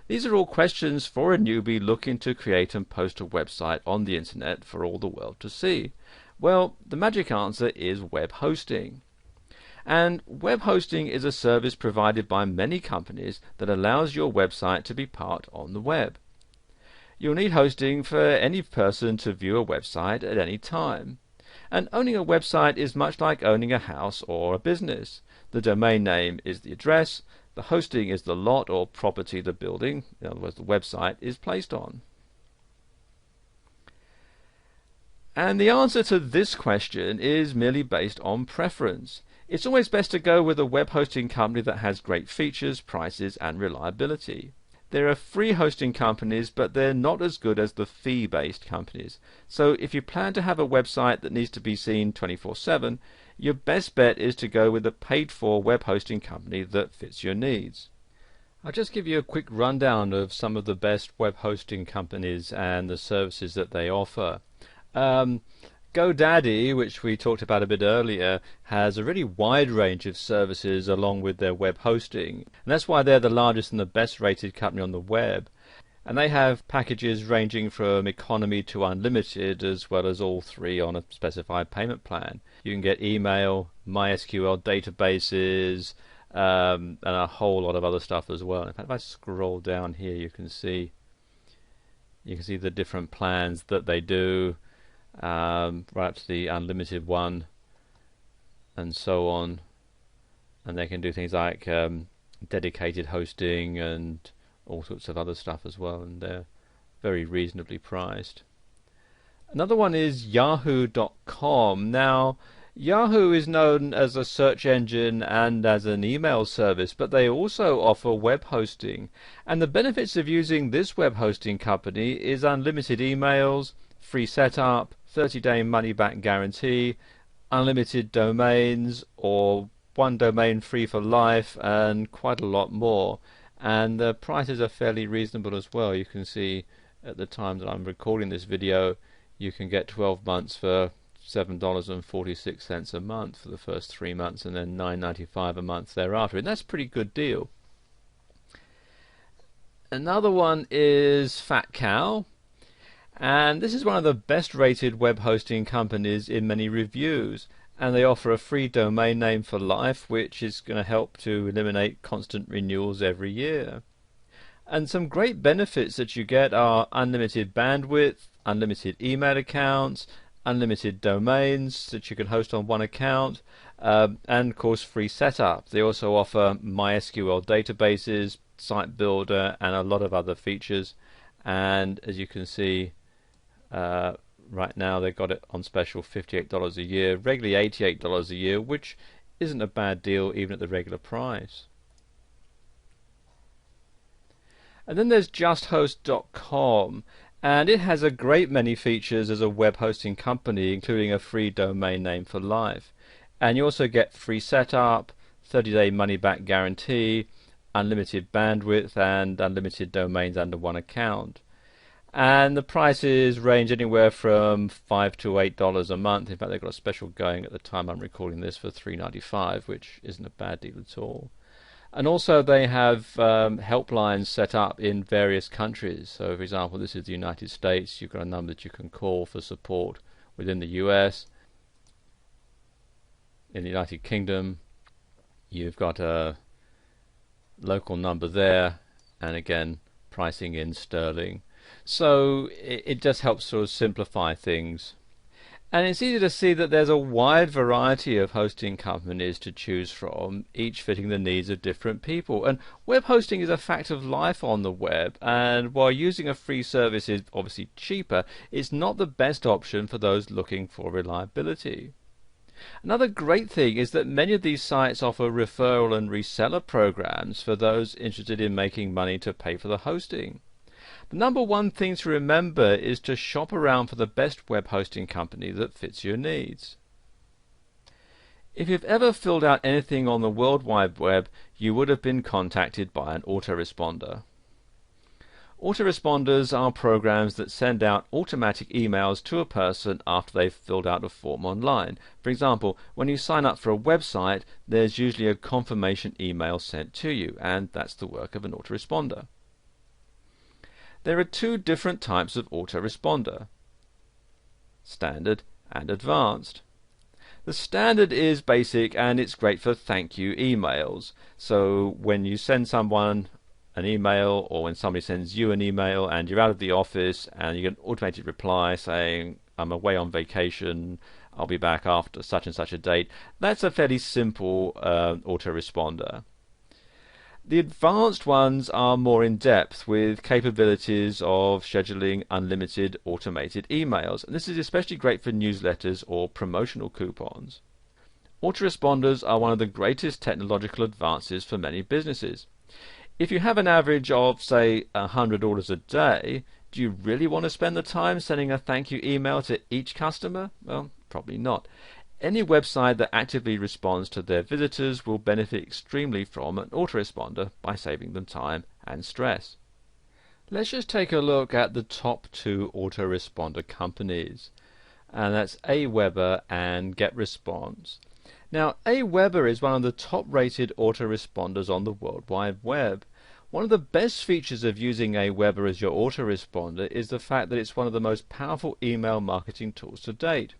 These are all questions for a newbie looking to create and post a website on the internet for all the world to see. Well, the magic answer is web hosting. And web hosting is a service provided by many companies that allows your website to be part on the web. You'll need hosting for any person to view a website at any time. And owning a website is much like owning a house or a business. The domain name is the address, the hosting is the lot or property the building, in other words the website, is placed on. And the answer to this question is merely based on preference. It's always best to go with a web hosting company that has great features, prices, and reliability. There are free hosting companies, but they're not as good as the fee-based companies. So if you plan to have a website that needs to be seen 24/7, your best bet is to go with a paid-for web hosting company that fits your needs. I'll just give you a quick rundown of some of the best web hosting companies and the services that they offer. GoDaddy, which we talked about a bit earlier, has a really wide range of services along with their web hosting. And that's why they're the largest and the best rated company on the web. And they have packages ranging from economy to unlimited, as well as all three on a specified payment plan. You can get email, MySQL databases, and a whole lot of other stuff as well. In fact, if I scroll down here, you can see the different plans that they do. Right up to the unlimited one and so on, and they can do things like dedicated hosting and all sorts of other stuff as well, and they're very reasonably priced. Another one is yahoo.com. Now, Yahoo is known as a search engine and as an email service, but they also offer web hosting, and the benefits of using this web hosting company is unlimited emails, free setup, 30-day money-back guarantee, unlimited domains, or one domain free for life, and quite a lot more. And the prices are fairly reasonable as well. You can see at the time that I'm recording this video, you can get 12 months for $7.46 a month for the first 3 months, and then $9.95 a month thereafter, and that's a pretty good deal. Another one is Fat Cow. And this is one of the best rated web hosting companies in many reviews, and they offer a free domain name for life, which is going to help to eliminate constant renewals every year. And some great benefits that you get are unlimited bandwidth, unlimited email accounts, unlimited domains that you can host on one account, and of course free setup. They also offer MySQL databases, site builder, and a lot of other features. And as you can see, right now they've got it on special $58 a year, regularly $88 a year, which isn't a bad deal even at the regular price. And then there's justhost.com, and it has a great many features as a web hosting company, including a free domain name for life. And you also get free setup, 30-day money-back guarantee, unlimited bandwidth, and unlimited domains under one account. And the prices range anywhere from $5 to $8 a month. In fact, they've got a special going at the time I'm recording this for $3.95, which isn't a bad deal at all. And also they have helplines set up in various countries. So, for example, this is the United States. You've got a number that you can call for support within the US. In the United Kingdom, you've got a local number there, and again, pricing in sterling. So it just helps sort of simplify things. And it's easy to see that there's a wide variety of hosting companies to choose from, each fitting the needs of different people. And web hosting is a fact of life on the web, and while using a free service is obviously cheaper, it's not the best option for those looking for reliability. Another great thing is that many of these sites offer referral and reseller programs for those interested in making money to pay for the hosting. The number one thing to remember is to shop around for the best web hosting company that fits your needs. If you've ever filled out anything on the World Wide Web, you would have been contacted by an autoresponder. Autoresponders are programs that send out automatic emails to a person after they've filled out a form online. For example, when you sign up for a website, there's usually a confirmation email sent to you, and that's the work of an autoresponder. There are two different types of autoresponder: standard and advanced. The standard is basic, and it's great for thank you emails. So when you send someone an email, or when somebody sends you an email and you're out of the office and you get an automated reply saying, I'm away on vacation, I'll be back after such and such a date, that's a fairly simple autoresponder. The advanced ones are more in depth, with capabilities of scheduling unlimited automated emails, and this is especially great for newsletters or promotional coupons. Autoresponders are one of the greatest technological advances for many businesses. If you have an average of, say, 100 orders a day, do you really want to spend the time sending a thank you email to each customer? Well, probably not. Any website that actively responds to their visitors will benefit extremely from an autoresponder by saving them time and stress. Let's just take a look at the top two autoresponder companies, and that's Aweber and GetResponse. Now, Aweber is one of the top-rated autoresponders on the World Wide Web. One of the best features of using Aweber as your autoresponder is the fact that it's one of the most powerful email marketing tools to date.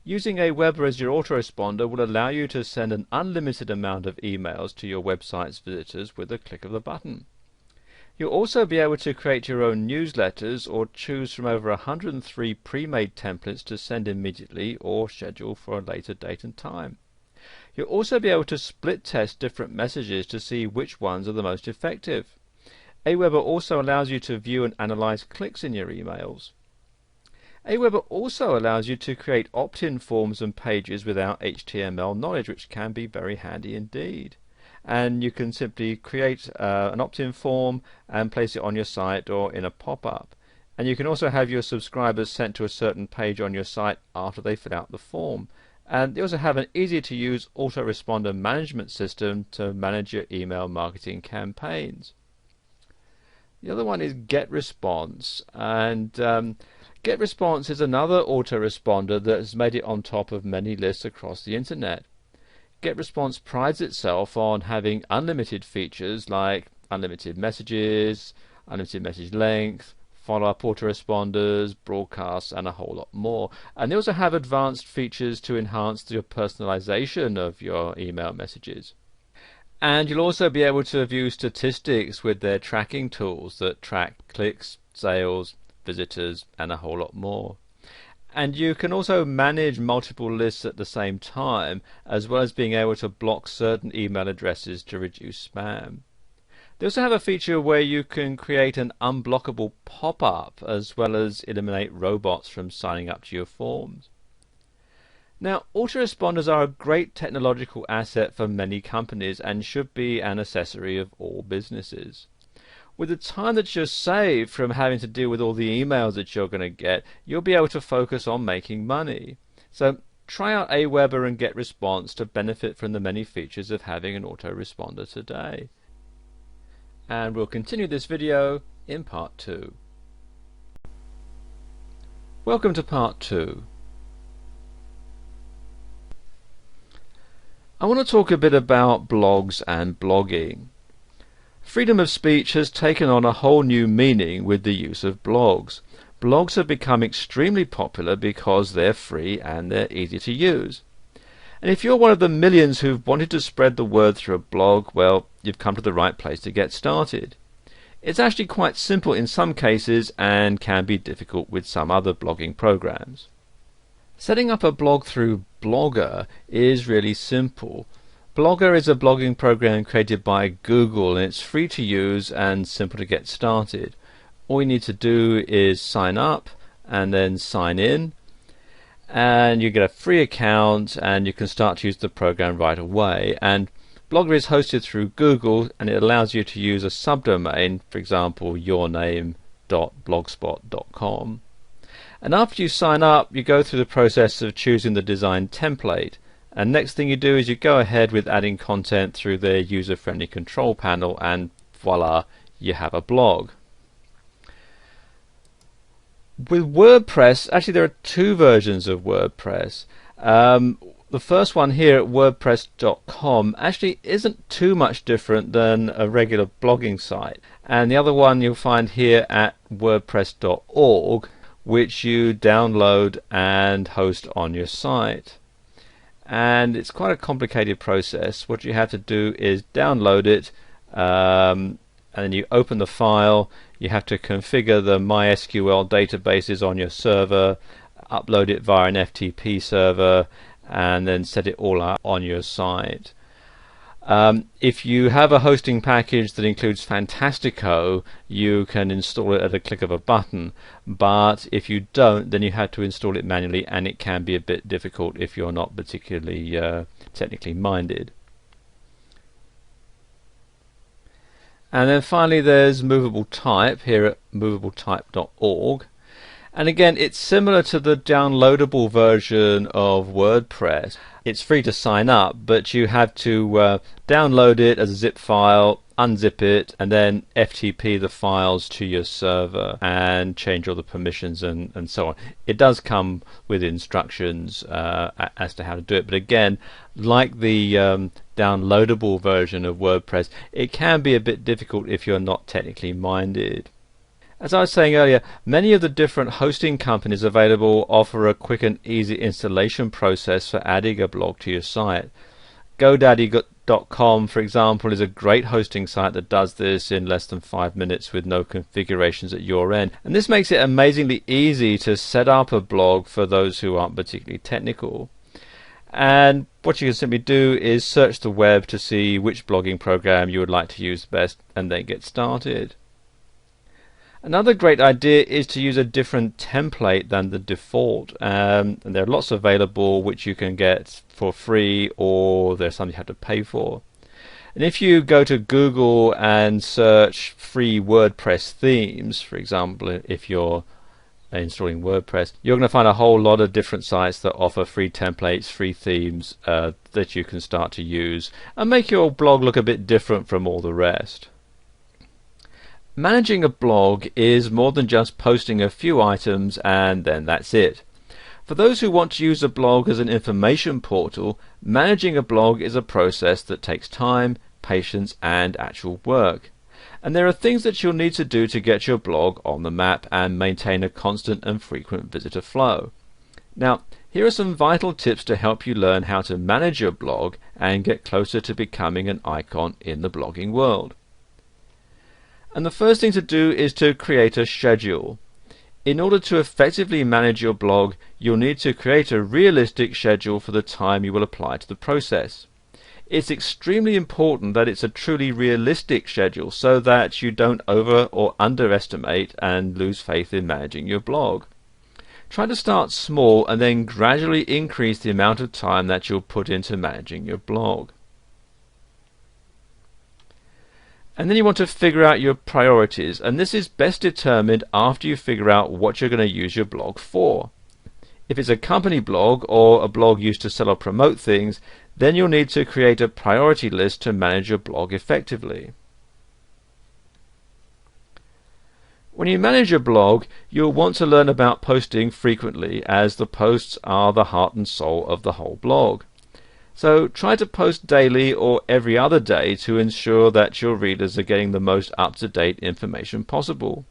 Using Aweber as your autoresponder will allow you to send an unlimited amount of emails to your website's visitors with a click of the button. You'll also be able to create your own newsletters or choose from over 103 pre-made templates to send immediately or schedule for a later date and time. You'll also be able to split test different messages to see which ones are the most effective. Aweber also allows you to view and analyze clicks in your emails. Aweber also allows you to create opt-in forms and pages without HTML knowledge, which can be very handy indeed. And you can simply create an opt-in form and place it on your site or in a pop-up. And you can also have your subscribers sent to a certain page on your site after they fill out the form. And they also have an easy-to-use autoresponder management system to manage your email marketing campaigns. The other one is GetResponse, and GetResponse is another autoresponder that has made it on top of many lists across the internet. GetResponse prides itself on having unlimited features like unlimited messages, unlimited message length, follow-up autoresponders, broadcasts, and a whole lot more. And they also have advanced features to enhance the personalization of your email messages. And you'll also be able to view statistics with their tracking tools that track clicks, sales, visitors, and a whole lot more. And you can also manage multiple lists at the same time, as well as being able to block certain email addresses to reduce spam. They also have a feature where you can create an unblockable pop-up, as well as eliminate robots from signing up to your forms. Now, autoresponders are a great technological asset for many companies and should be an accessory of all businesses. With the time that you're saved from having to deal with all the emails that you're going to get, you'll be able to focus on making money. So try out Aweber and GetResponse to benefit from the many features of having an autoresponder today. And we'll continue this video in part 2. Welcome to part 2. I want to talk a bit about blogs and blogging. Freedom of speech has taken on a whole new meaning with the use of blogs. Blogs have become extremely popular because they're free and they're easy to use. And if you're one of the millions who've wanted to spread the word through a blog, well, you've come to the right place to get started. It's actually quite simple in some cases and can be difficult with some other blogging programs. Setting up a blog through Blogger is really simple. Blogger is a blogging program created by Google, and it's free to use and simple to get started. All you need to do is sign up and then sign in, and you get a free account and you can start to use the program right away. And Blogger is hosted through Google, and it allows you to use a subdomain, for example yourname.blogspot.com. And after you sign up, you go through the process of choosing the design template, and next thing you do is you go ahead with adding content through their user-friendly control panel, and voila, you have a blog. With WordPress, actually there are two versions of WordPress. The first one here at wordpress.com actually isn't too much different than a regular blogging site, and the other one you'll find here at wordpress.org, which you download and host on your site. And it's quite a complicated process. What you have to do is download it, and then you open the file. You have to configure the MySQL databases on your server, upload it via an FTP server, and then set it all up on your site. If you have a hosting package that includes Fantastico, you can install it at a click of a button, but if you don't, then you have to install it manually, and it can be a bit difficult if you're not particularly technically minded. And then finally there's Movable Type here at movabletype.org. And again, it's similar to the downloadable version of WordPress. It's free to sign up, but you have to download it as a zip file, unzip it, and then FTP the files to your server and change all the permissions and so on. It does come with instructions as to how to do it, but again, like the downloadable version of WordPress, it can be a bit difficult if you're not technically minded. As I was saying earlier, many of the different hosting companies available offer a quick and easy installation process for adding a blog to your site. GoDaddy.com, for example, is a great hosting site that does this in less than 5 minutes with no configurations at your end. And this makes it amazingly easy to set up a blog for those who aren't particularly technical. And what you can simply do is search the web to see which blogging program you would like to use best, and then get started. Another great idea is to use a different template than the default, and there are lots available which you can get for free, or there's some you have to pay for. And if you go to Google and search free WordPress themes, for example, if you're installing WordPress, you're going to find a whole lot of different sites that offer free templates, free themes that you can start to use and make your blog look a bit different from all the rest. Managing a blog is more than just posting a few items and then that's it. For those who want to use a blog as an information portal, managing a blog is a process that takes time, patience, and actual work. And there are things that you'll need to do to get your blog on the map and maintain a constant and frequent visitor flow. Now, here are some vital tips to help you learn how to manage your blog and get closer to becoming an icon in the blogging world. And the first thing to do is to create a schedule. In order to effectively manage your blog, you'll need to create a realistic schedule for the time you will apply to the process. It's extremely important that it's a truly realistic schedule so that you don't over or underestimate and lose faith in managing your blog. Try to start small and then gradually increase the amount of time that you'll put into managing your blog. And then you want to figure out your priorities, and this is best determined after you figure out what you're going to use your blog for. If it's a company blog or a blog used to sell or promote things, then you'll need to create a priority list to manage your blog effectively. When you manage your blog, you'll want to learn about posting frequently, as the posts are the heart and soul of the whole blog. So try to post daily or every other day to ensure that your readers are getting the most up-to-date information possible.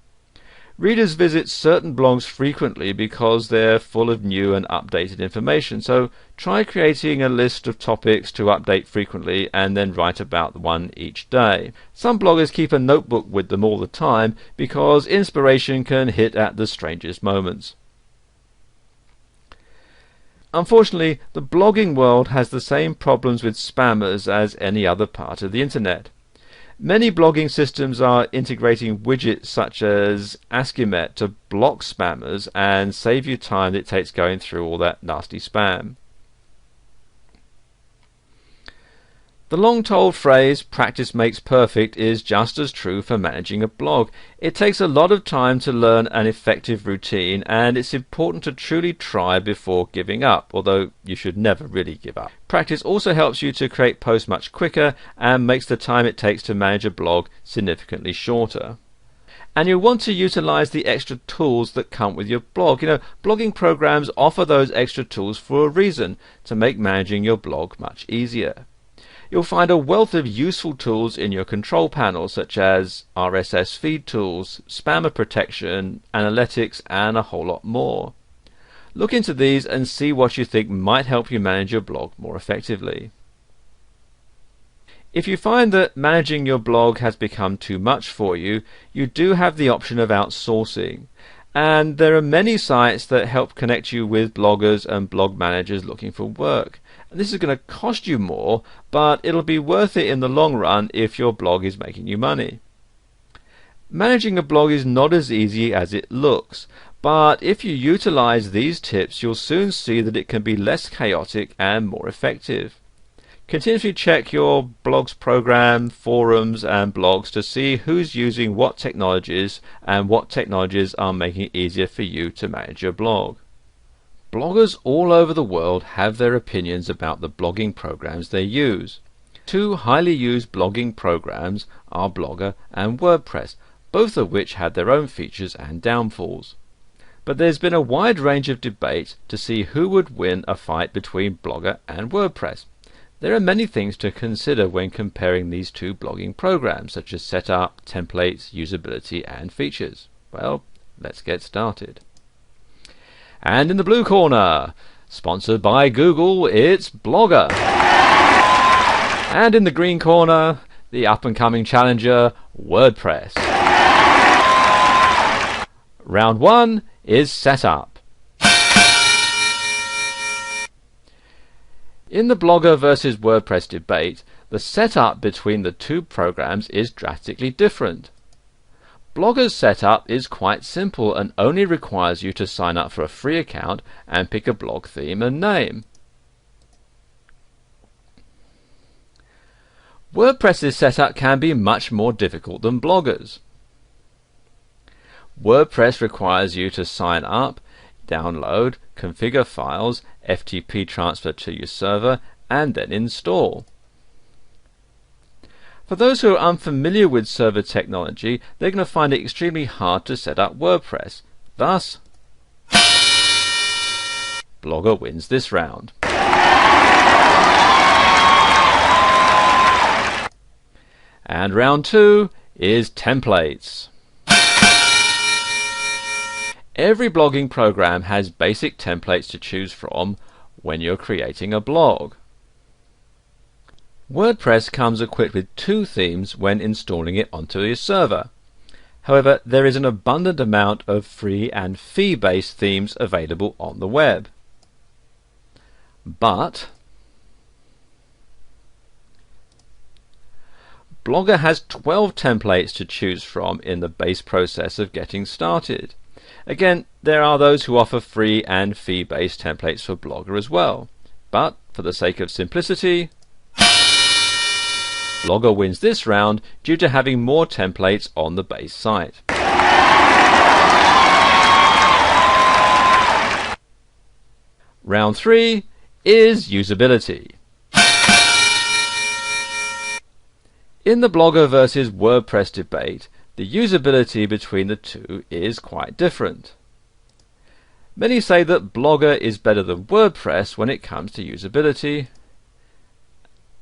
Readers visit certain blogs frequently because they're full of new and updated information, so try creating a list of topics to update frequently and then write about one each day. Some bloggers keep a notebook with them all the time because inspiration can hit at the strangest moments. Unfortunately, the blogging world has the same problems with spammers as any other part of the internet. Many blogging systems are integrating widgets such as Askimet to block spammers and save you time that it takes going through all that nasty spam. The long-told phrase, practice makes perfect, is just as true for managing a blog. It takes a lot of time to learn an effective routine, and it's important to truly try before giving up, although you should never really give up. Practice also helps you to create posts much quicker and makes the time it takes to manage a blog significantly shorter. And you'll want to utilize the extra tools that come with your blog. Blogging programs offer those extra tools for a reason, to make managing your blog much easier. You'll find a wealth of useful tools in your control panel, such as RSS feed tools, spammer protection, analytics, and a whole lot more. Look into these and see what you think might help you manage your blog more effectively. If you find that managing your blog has become too much for you, you do have the option of outsourcing. And there are many sites that help connect you with bloggers and blog managers looking for work. And this is going to cost you more, but it'll be worth it in the long run if your blog is making you money. Managing a blog is not as easy as it looks, but if you utilize these tips, you'll soon see that it can be less chaotic and more effective. Continually check your blog's program, forums, and blogs to see who's using what technologies and what technologies are making it easier for you to manage your blog. Bloggers all over the world have their opinions about the blogging programs they use. Two highly used blogging programs are Blogger and WordPress, both of which have their own features and downfalls. But there's been a wide range of debate to see who would win a fight between Blogger and WordPress. There are many things to consider when comparing these two blogging programs, such as setup, templates, usability, and features. Well, let's get started. And in the blue corner, sponsored by Google, it's Blogger. And in the green corner, the up-and-coming challenger, WordPress. Round 1 is setup. In the Blogger versus WordPress debate, the setup between the two programs is drastically different. Blogger's setup is quite simple and only requires you to sign up for a free account and pick a blog theme and name. WordPress's setup can be much more difficult than Blogger's. WordPress requires you to sign up, download, configure files, FTP transfer to your server, and then install. For those who are unfamiliar with server technology, they're going to find it extremely hard to set up WordPress. Thus, Blogger wins this round. And round 2 is templates. Every blogging program has basic templates to choose from when you're creating a blog. WordPress comes equipped with 2 themes when installing it onto your server. However, there is an abundant amount of free and fee-based themes available on the web. But Blogger has 12 templates to choose from in the base process of getting started. Again, there are those who offer free and fee-based templates for Blogger as well. But for the sake of simplicity, Blogger wins this round due to having more templates on the base site. Round 3 is usability. In the Blogger versus WordPress debate, the usability between the two is quite different. Many say that Blogger is better than WordPress when it comes to usability,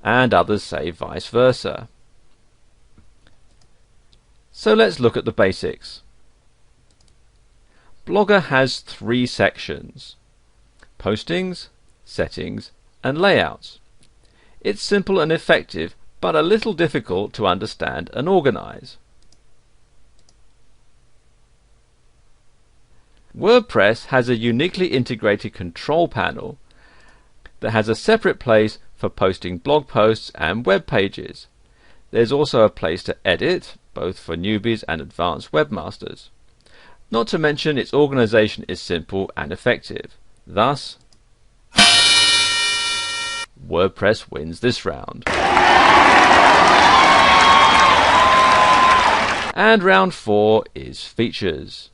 and others say vice versa. So let's look at the basics. Blogger has 3 sections: postings, settings, and layouts. It's simple and effective, but a little difficult to understand and organize. WordPress has a uniquely integrated control panel that has a separate place for posting blog posts and web pages. There's also a place to edit, both for newbies and advanced webmasters. Not to mention its organization is simple and effective. Thus, WordPress wins this round. And round 4 is features.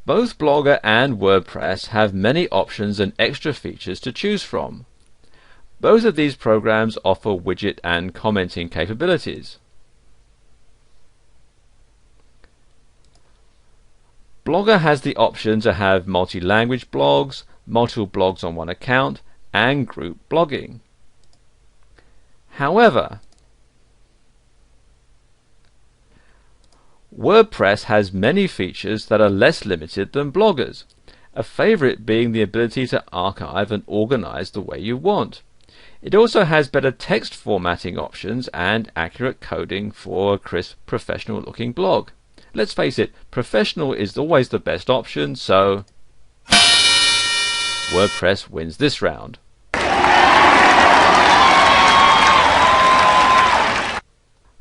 Both Blogger and WordPress have many options and extra features to choose from. Both of these programs offer widget and commenting capabilities. Blogger has the option to have multi-language blogs, multiple blogs on one account, and group blogging. However, WordPress has many features that are less limited than Blogger's, a favorite being the ability to archive and organize the way you want. It also has better text formatting options and accurate coding for a crisp, professional-looking blog. Let's face it, professional is always the best option, so WordPress wins this round.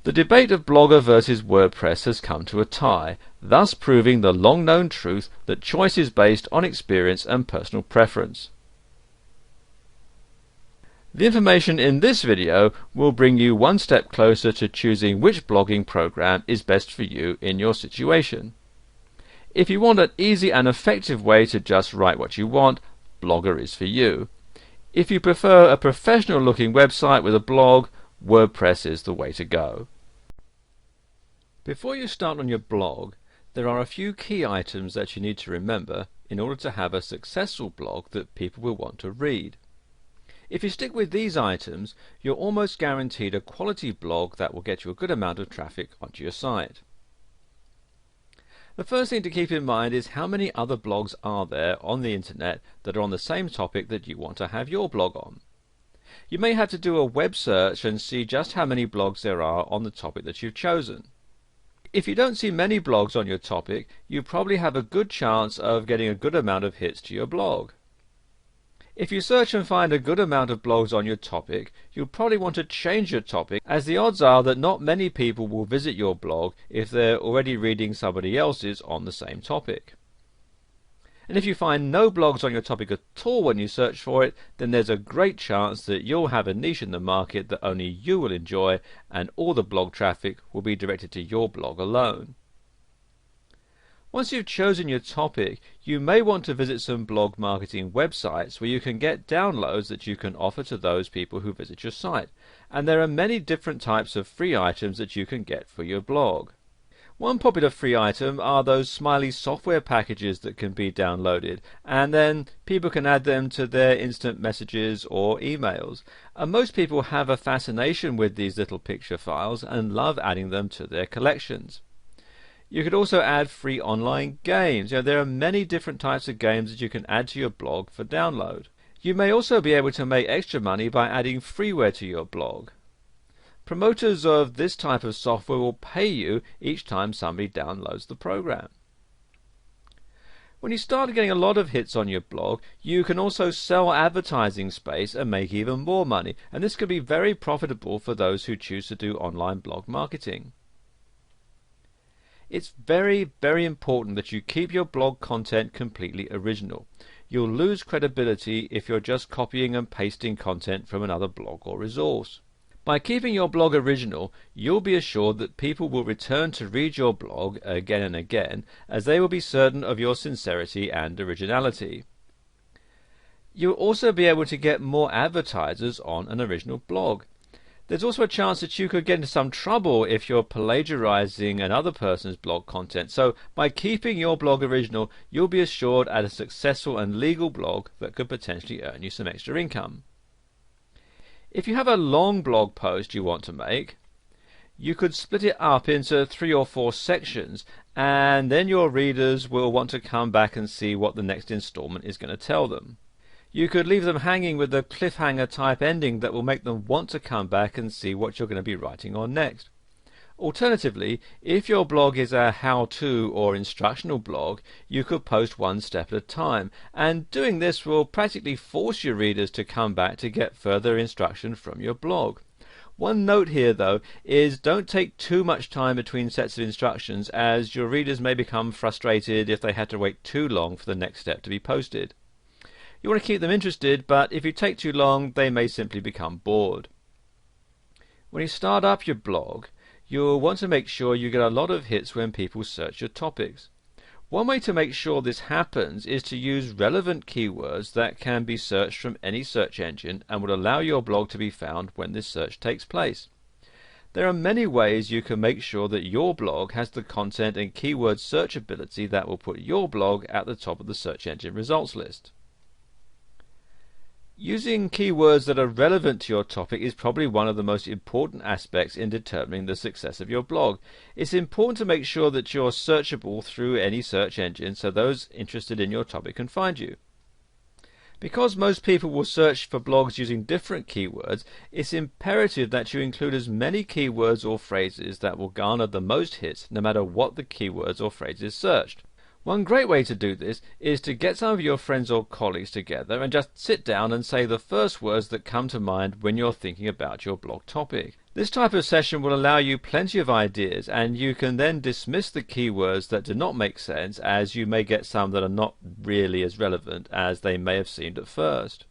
The debate of Blogger versus WordPress has come to a tie, thus proving the long-known truth that choice is based on experience and personal preference. The information in this video will bring you one step closer to choosing which blogging program is best for you in your situation. If you want an easy and effective way to just write what you want, Blogger is for you. If you prefer a professional-looking website with a blog, WordPress is the way to go. Before you start on your blog, there are a few key items that you need to remember in order to have a successful blog that people will want to read. If you stick with these items, you're almost guaranteed a quality blog that will get you a good amount of traffic onto your site. The first thing to keep in mind is how many other blogs are there on the internet that are on the same topic that you want to have your blog on. You may have to do a web search and see just how many blogs there are on the topic that you've chosen. If you don't see many blogs on your topic, you probably have a good chance of getting a good amount of hits to your blog. If you search and find a good amount of blogs on your topic, you'll probably want to change your topic, as the odds are that not many people will visit your blog if they're already reading somebody else's on the same topic. And if you find no blogs on your topic at all when you search for it, then there's a great chance that you'll have a niche in the market that only you will enjoy, and all the blog traffic will be directed to your blog alone. Once you've chosen your topic, you may want to visit some blog marketing websites where you can get downloads that you can offer to those people who visit your site. And there are many different types of free items that you can get for your blog. One popular free item are those smiley software packages that can be downloaded, and then people can add them to their instant messages or emails. And most people have a fascination with these little picture files and love adding them to their collections. You could also add free online games. There are many different types of games that you can add to your blog for download. You may also be able to make extra money by adding freeware to your blog. Promoters of this type of software will pay you each time somebody downloads the program. When you start getting a lot of hits on your blog, you can also sell advertising space and make even more money, and this can be very profitable for those who choose to do online blog marketing. It's very, very important that you keep your blog content completely original. you'll lose credibility if you're just copying and pasting content from another blog or resource. By keeping your blog original, you'll be assured that people will return to read your blog again and again, as they will be certain of your sincerity and originality. You'll also be able to get more advertisers on an original blog. There's also a chance that you could get into some trouble if you're plagiarizing another person's blog content. So by keeping your blog original, you'll be assured at a successful and legal blog that could potentially earn you some extra income. If you have a long blog post you want to make, you could split it up into 3 or 4 sections, and then your readers will want to come back and see what the next installment is going to tell them. You could leave them hanging with a cliffhanger type ending that will make them want to come back and see what you're going to be writing on next. Alternatively, if your blog is a how-to or instructional blog, you could post one step at a time, and doing this will practically force your readers to come back to get further instruction from your blog. One note here though is don't take too much time between sets of instructions, as your readers may become frustrated if they had to wait too long for the next step to be posted. You want to keep them interested, but if you take too long, they may simply become bored. When you start up your blog, you'll want to make sure you get a lot of hits when people search your topics. One way to make sure this happens is to use relevant keywords that can be searched from any search engine and will allow your blog to be found when this search takes place. There are many ways you can make sure that your blog has the content and keyword searchability that will put your blog at the top of the search engine results list. Using keywords that are relevant to your topic is probably one of the most important aspects in determining the success of your blog. It's important to make sure that you're searchable through any search engine so those interested in your topic can find you. Because most people will search for blogs using different keywords, it's imperative that you include as many keywords or phrases that will garner the most hits no matter what the keywords or phrases searched. One great way to do this is to get some of your friends or colleagues together and just sit down and say the first words that come to mind when you're thinking about your blog topic. This type of session will allow you plenty of ideas, and you can then dismiss the keywords that do not make sense, as you may get some that are not really as relevant as they may have seemed at first.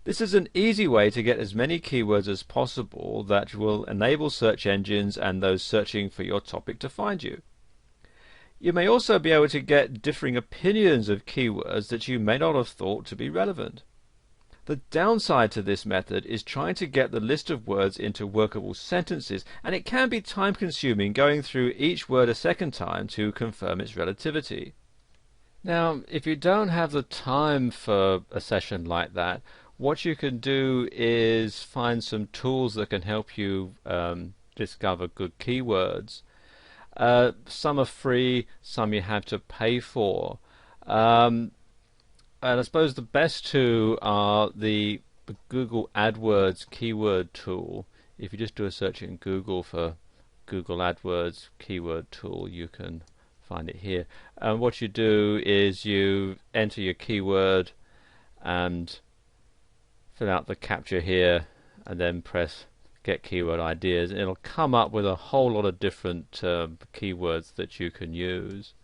This is an easy way to get as many keywords as possible that will enable search engines and those searching for your topic to find you. You may also be able to get differing opinions of keywords that you may not have thought to be relevant. The downside to this method is trying to get the list of words into workable sentences, and it can be time consuming going through each word a second time to confirm its relativity. Now, if you don't have the time for a session like that, what you can do is find some tools that can help you discover good keywords. Some are free, some you have to pay for. And I suppose the best two are the Google AdWords keyword tool. If you just do a search in Google for Google AdWords keyword tool, you can find it here. And what you do is you enter your keyword and fill out the captcha here, and then press Get Keyword Ideas, and it'll come up with a whole lot of different keywords that you can use.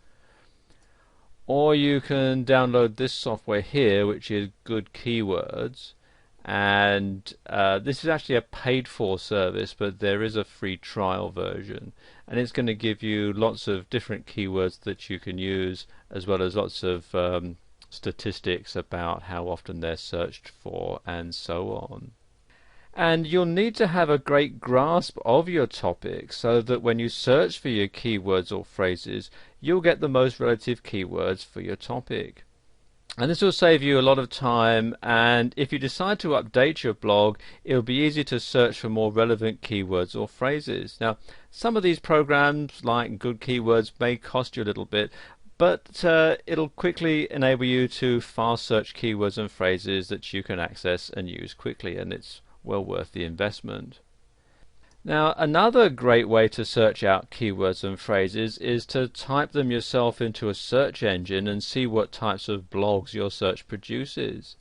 Or you can download this software here, which is Good Keywords, and this is actually a paid for service, but there is a free trial version, and it's going to give you lots of different keywords that you can use, as well as lots of statistics about how often they're searched for and so on. And you'll need to have a great grasp of your topic so that when you search for your keywords or phrases, you'll get the most relative keywords for your topic. And this will save you a lot of time, and if you decide to update your blog, it'll be easy to search for more relevant keywords or phrases. Now, some of these programs, like Good Keywords, may cost you a little bit, but it'll quickly enable you to fast search keywords and phrases that you can access and use quickly, and it's well worth the investment. Now, another great way to search out keywords and phrases is to type them yourself into a search engine and see what types of blogs your search produces.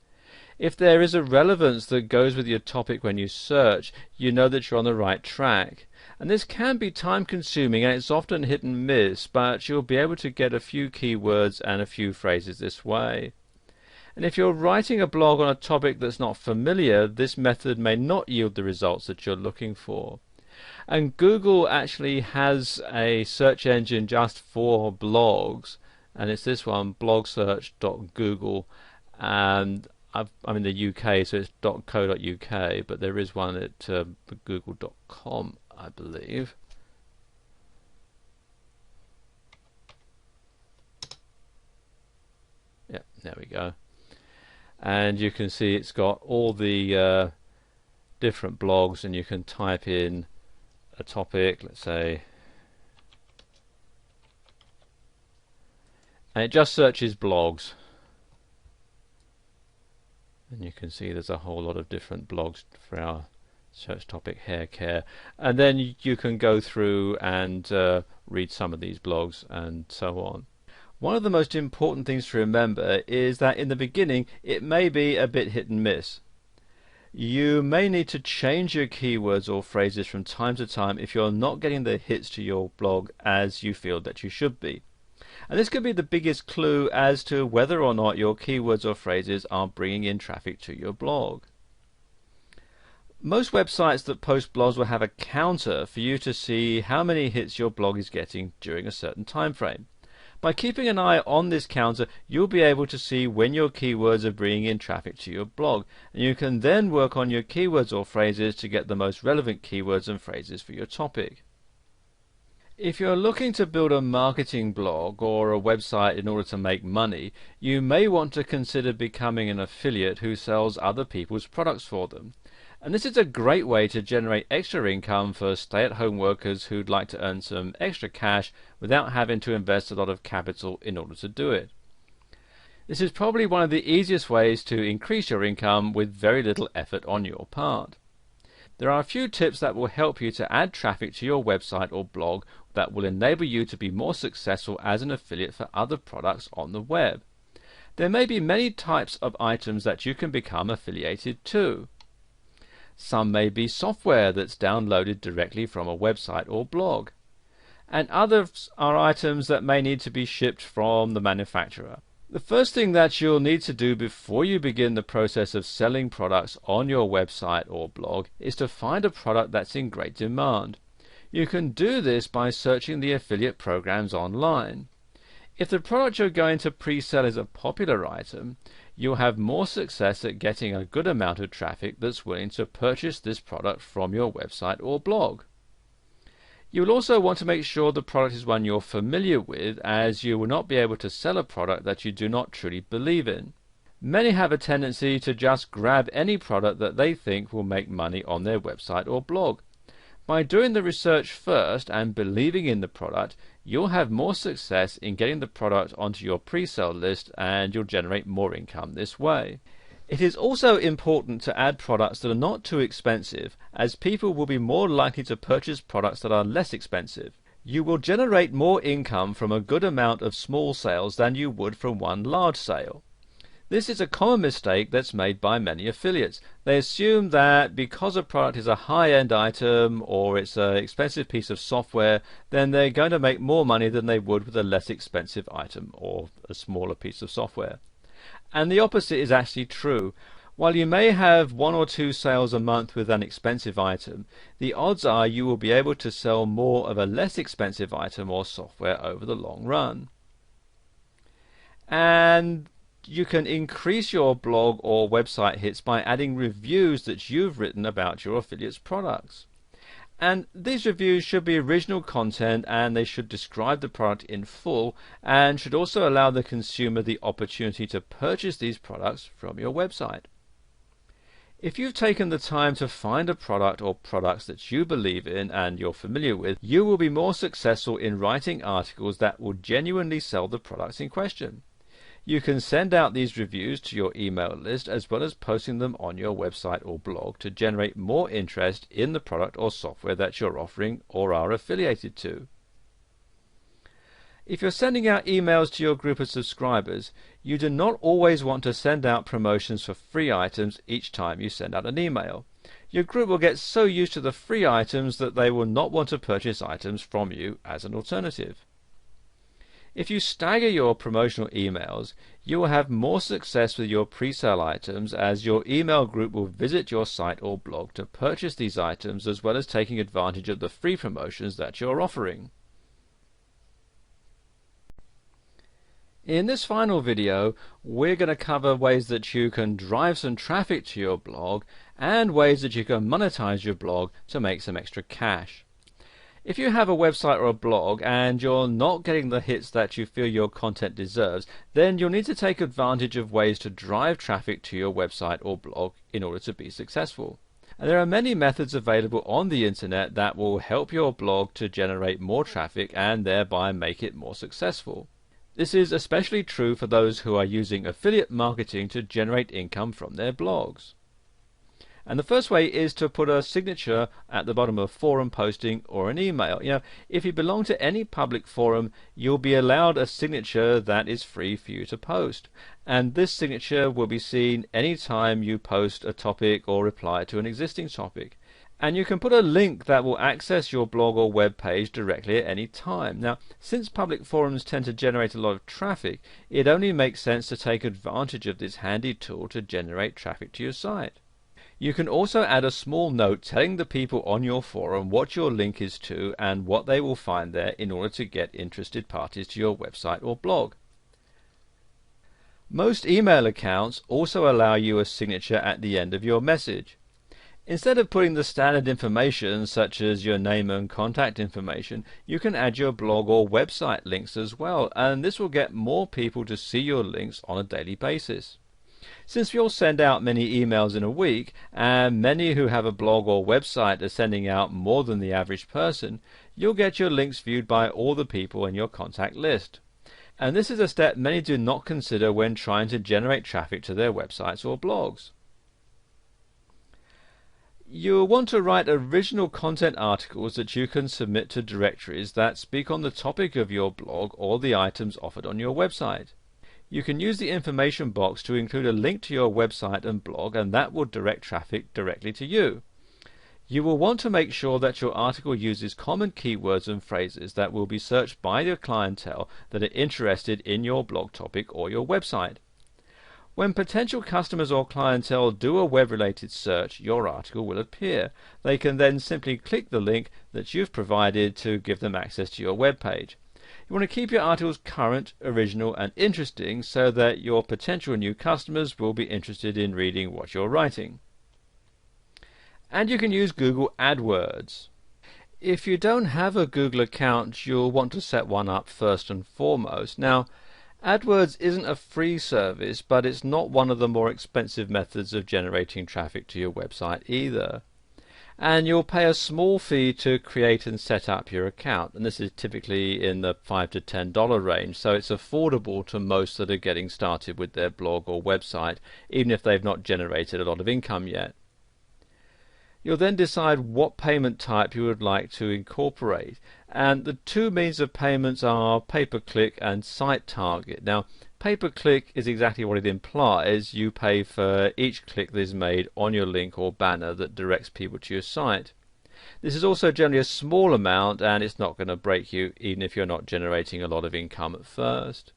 If there is a relevance that goes with your topic when you search, you know that you're on the right track. And this can be time consuming, and it's often hit and miss, but you'll be able to get a few keywords and a few phrases this way. And if you're writing a blog on a topic that's not familiar, this method may not yield the results that you're looking for. And Google actually has a search engine just for blogs, and it's this one, blogsearch.google, and I'm in the UK, so it's .co.uk, but there is one at google.com, I believe. Yeah, there we go. And you can see it's got all the different blogs, and you can type in a topic, let's say, and it just searches blogs. And you can see there's a whole lot of different blogs for our search topic, hair care. And then you can go through and read some of these blogs and so on. One of the most important things to remember is that in the beginning it may be a bit hit and miss. You may need to change your keywords or phrases from time to time if you're not getting the hits to your blog as you feel that you should be. And this could be the biggest clue as to whether or not your keywords or phrases are bringing in traffic to your blog. Most websites that post blogs will have a counter for you to see how many hits your blog is getting during a certain time frame. By keeping an eye on this counter, you'll be able to see when your keywords are bringing in traffic to your blog, and you can then work on your keywords or phrases to get the most relevant keywords and phrases for your topic. If you're looking to build a marketing blog or a website in order to make money, you may want to consider becoming an affiliate who sells other people's products for them. And this is a great way to generate extra income for stay-at-home workers who'd like to earn some extra cash without having to invest a lot of capital in order to do it. This is probably one of the easiest ways to increase your income with very little effort on your part. There are a few tips that will help you to add traffic to your website or blog that will enable you to be more successful as an affiliate for other products on the web. There may be many types of items that you can become affiliated to. Some may be software that's downloaded directly from a website or blog, and others are items that may need to be shipped from the manufacturer. The first thing that you'll need to do before you begin the process of selling products on your website or blog is to find a product that's in great demand. You can do this by searching the affiliate programs online. If the product you're going to pre-sell is a popular item, you'll have more success at getting a good amount of traffic that's willing to purchase this product from your website or blog. You will also want to make sure the product is one you're familiar with, as you will not be able to sell a product that you do not truly believe in. Many have a tendency to just grab any product that they think will make money on their website or blog. By doing the research first and believing in the product, you'll have more success in getting the product onto your pre-sale list, and you'll generate more income this way. It is also important to add products that are not too expensive, as people will be more likely to purchase products that are less expensive. You will generate more income from a good amount of small sales than you would from one large sale. This is a common mistake that's made by many affiliates. They assume that because a product is a high-end item or it's an expensive piece of software, then they're going to make more money than they would with a less expensive item or a smaller piece of software. And the opposite is actually true. While you may have 1 or 2 sales a month with an expensive item, the odds are you will be able to sell more of a less expensive item or software over the long run. And you can increase your blog or website hits by adding reviews that you've written about your affiliate's products. And these reviews should be original content, and they should describe the product in full, and should also allow the consumer the opportunity to purchase these products from your website. If you've taken the time to find a product or products that you believe in and you're familiar with, you will be more successful in writing articles that will genuinely sell the products in question. You can send out these reviews to your email list as well as posting them on your website or blog to generate more interest in the product or software that you're offering or are affiliated to. If you're sending out emails to your group of subscribers, you do not always want to send out promotions for free items each time you send out an email. Your group will get so used to the free items that they will not want to purchase items from you as an alternative. If you stagger your promotional emails, you will have more success with your pre-sale items, as your email group will visit your site or blog to purchase these items, as well as taking advantage of the free promotions that you're offering. In this final video, we're going to cover ways that you can drive some traffic to your blog and ways that you can monetize your blog to make some extra cash. If you have a website or a blog and you're not getting the hits that you feel your content deserves, then you'll need to take advantage of ways to drive traffic to your website or blog in order to be successful. And there are many methods available on the internet that will help your blog to generate more traffic and thereby make it more successful. This is especially true for those who are using affiliate marketing to generate income from their blogs. And the first way is to put a signature at the bottom of a forum posting or an email. If you belong to any public forum, you'll be allowed a signature that is free for you to post. And this signature will be seen anytime you post a topic or reply to an existing topic. And you can put a link that will access your blog or web page directly at any time. Now, since public forums tend to generate a lot of traffic, it only makes sense to take advantage of this handy tool to generate traffic to your site. You can also add a small note telling the people on your forum what your link is to and what they will find there in order to get interested parties to your website or blog. Most email accounts also allow you a signature at the end of your message. Instead of putting the standard information such as your name and contact information, you can add your blog or website links as well, and this will get more people to see your links on a daily basis. Since you'll send out many emails in a week, and many who have a blog or website are sending out more than the average person, you'll get your links viewed by all the people in your contact list. And this is a step many do not consider when trying to generate traffic to their websites or blogs. You'll want to write original content articles that you can submit to directories that speak on the topic of your blog or the items offered on your website. You can use the information box to include a link to your website and blog, and that will direct traffic directly to you. You will want to make sure that your article uses common keywords and phrases that will be searched by your clientele that are interested in your blog topic or your website. When potential customers or clientele do a web-related search, your article will appear. They can then simply click the link that you've provided to give them access to your web page. You want to keep your articles current, original, and interesting so that your potential new customers will be interested in reading what you're writing. And you can use Google AdWords. If you don't have a Google account, you'll want to set one up first and foremost. Now, AdWords isn't a free service, but it's not one of the more expensive methods of generating traffic to your website either. And you'll pay a small fee to create and set up your account, and this is typically in the $5 to $10 range, so it's affordable to most that are getting started with their blog or website, even if they've not generated a lot of income yet. You'll then decide what payment type you would like to incorporate, and the two means of payments are pay-per-click and site target. Now, pay-per-click is exactly what it implies. You pay for each click that is made on your link or banner that directs people to your site. This is also generally a small amount, and it's not going to break you even if you're not generating a lot of income at first.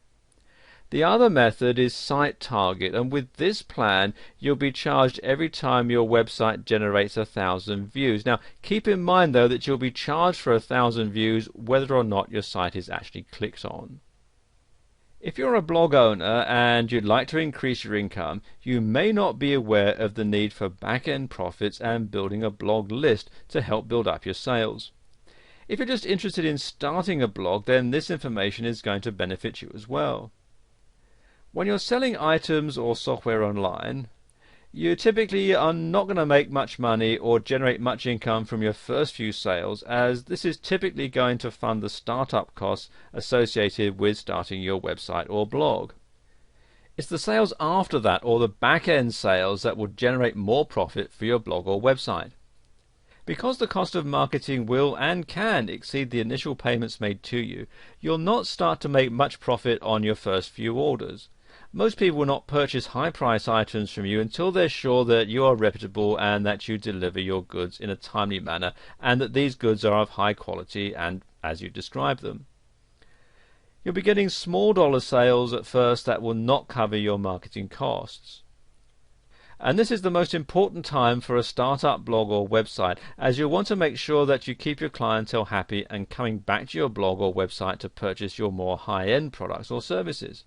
The other method is site target, and with this plan you'll be charged every time your website generates 1,000 views. Now keep in mind though that you'll be charged for 1,000 views whether or not your site is actually clicked on. If you're a blog owner and you'd like to increase your income, you may not be aware of the need for back-end profits and building a blog list to help build up your sales. If you're just interested in starting a blog, then this information is going to benefit you as well. When you're selling items or software online, you typically are not going to make much money or generate much income from your first few sales, as this is typically going to fund the startup costs associated with starting your website or blog. It's the sales after that, or the back-end sales, that will generate more profit for your blog or website. Because the cost of marketing will and can exceed the initial payments made to you, you'll not start to make much profit on your first few orders. Most people will not purchase high-price items from you until they're sure that you are reputable and that you deliver your goods in a timely manner and that these goods are of high quality and as you describe them. You'll be getting small dollar sales at first that will not cover your marketing costs. And this is the most important time for a startup blog or website, as you'll want to make sure that you keep your clientele happy and coming back to your blog or website to purchase your more high-end products or services.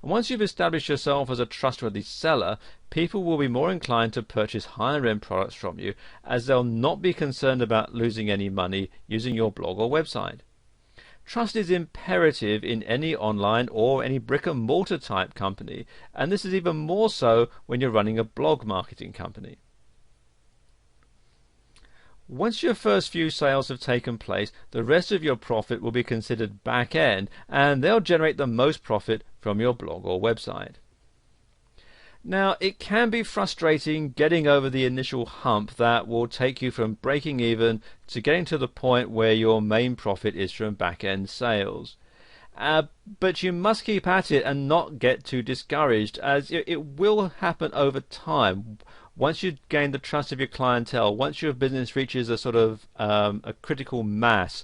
And once you've established yourself as a trustworthy seller, people will be more inclined to purchase higher-end products from you, as they'll not be concerned about losing any money using your blog or website. Trust is imperative in any online or any brick-and-mortar type company, and this is even more so when you're running a blog marketing company. Once your first few sales have taken place, the rest of your profit will be considered back-end, and they'll generate the most profit from your blog or website. Now, it can be frustrating getting over the initial hump that will take you from breaking even to getting to the point where your main profit is from back-end sales. But you must keep at it and not get too discouraged, as it will happen over time. Once you gain the trust of your clientele, once your business reaches a sort of a critical mass,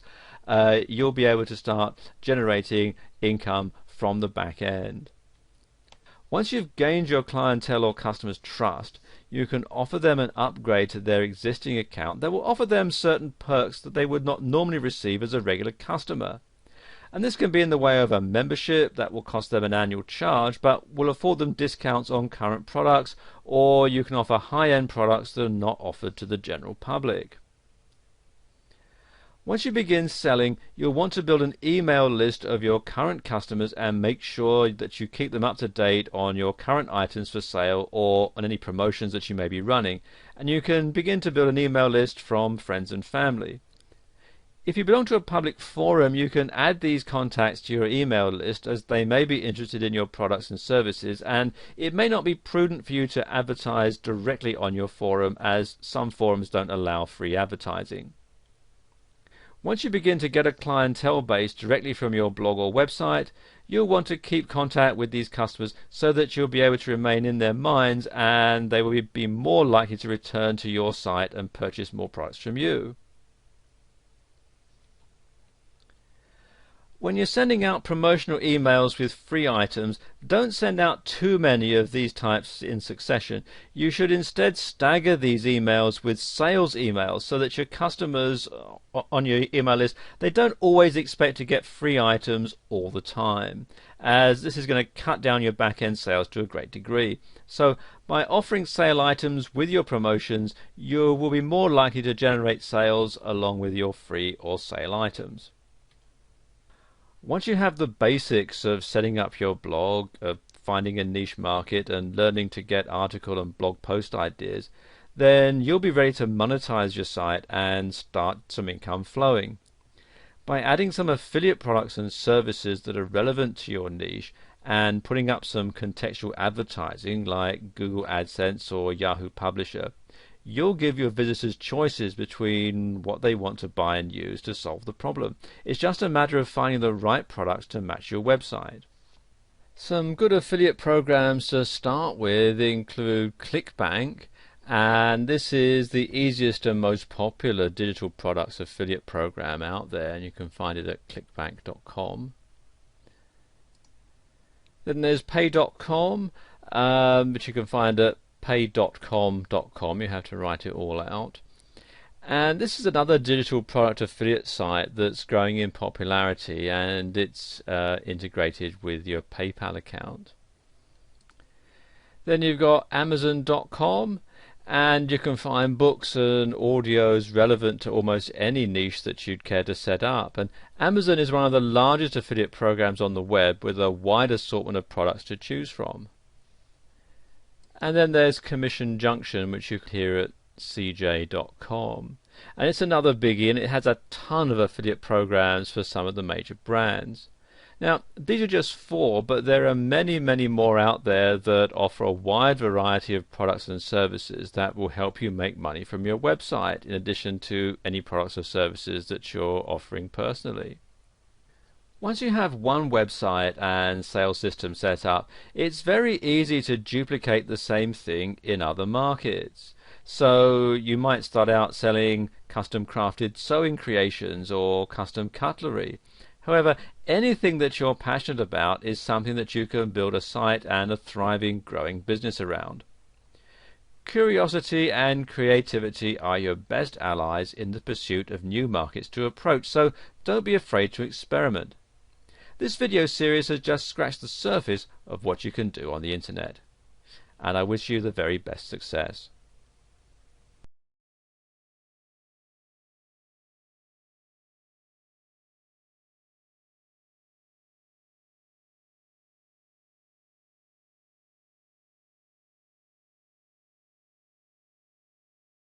you'll be able to start generating income from the back end. Once you've gained your clientele or customers' trust, you can offer them an upgrade to their existing account that will offer them certain perks that they would not normally receive as a regular customer. And this can be in the way of a membership that will cost them an annual charge but will afford them discounts on current products, or you can offer high-end products that are not offered to the general public. Once you begin selling, you'll want to build an email list of your current customers and make sure that you keep them up to date on your current items for sale or on any promotions that you may be running. And you can begin to build an email list from friends and family. If you belong to a public forum, you can add these contacts to your email list, as they may be interested in your products and services, and it may not be prudent for you to advertise directly on your forum, as some forums don't allow free advertising. Once you begin to get a clientele base directly from your blog or website, you'll want to keep contact with these customers so that you'll be able to remain in their minds, and they will be more likely to return to your site and purchase more products from you. When you're sending out promotional emails with free items, don't send out too many of these types in succession. You should instead stagger these emails with sales emails so that your customers on your email list, they don't always expect to get free items all the time, as this is going to cut down your back-end sales to a great degree. So by offering sale items with your promotions, you will be more likely to generate sales along with your free or sale items. Once you have the basics of setting up your blog, of finding a niche market and learning to get article and blog post ideas, then you'll be ready to monetize your site and start some income flowing. By adding some affiliate products and services that are relevant to your niche and putting up some contextual advertising like Google AdSense or Yahoo Publisher, you'll give your visitors choices between what they want to buy and use to solve the problem. It's just a matter of finding the right products to match your website. Some good affiliate programs to start with include ClickBank, and this is the easiest and most popular digital products affiliate program out there, and you can find it at clickbank.com. Then there's pay.com, which you can find at pay.com.com. You have to write it all out. And this is another digital product affiliate site that's growing in popularity, and it's integrated with your PayPal account. Then you've got Amazon.com, and you can find books and audios relevant to almost any niche that you'd care to set up. And Amazon is one of the largest affiliate programs on the web, with a wide assortment of products to choose from. And then there's Commission Junction, which you can hear at cj.com. And it's another biggie, and it has a ton of affiliate programs for some of the major brands. Now, these are just 4, but there are many, many more out there that offer a wide variety of products and services that will help you make money from your website, in addition to any products or services that you're offering personally. Once you have one website and sales system set up, it's very easy to duplicate the same thing in other markets. So you might start out selling custom crafted sewing creations or custom cutlery. However, anything that you're passionate about is something that you can build a site and a thriving, growing business around. Curiosity and creativity are your best allies in the pursuit of new markets to approach, so don't be afraid to experiment. This video series has just scratched the surface of what you can do on the internet, and I wish you the very best success.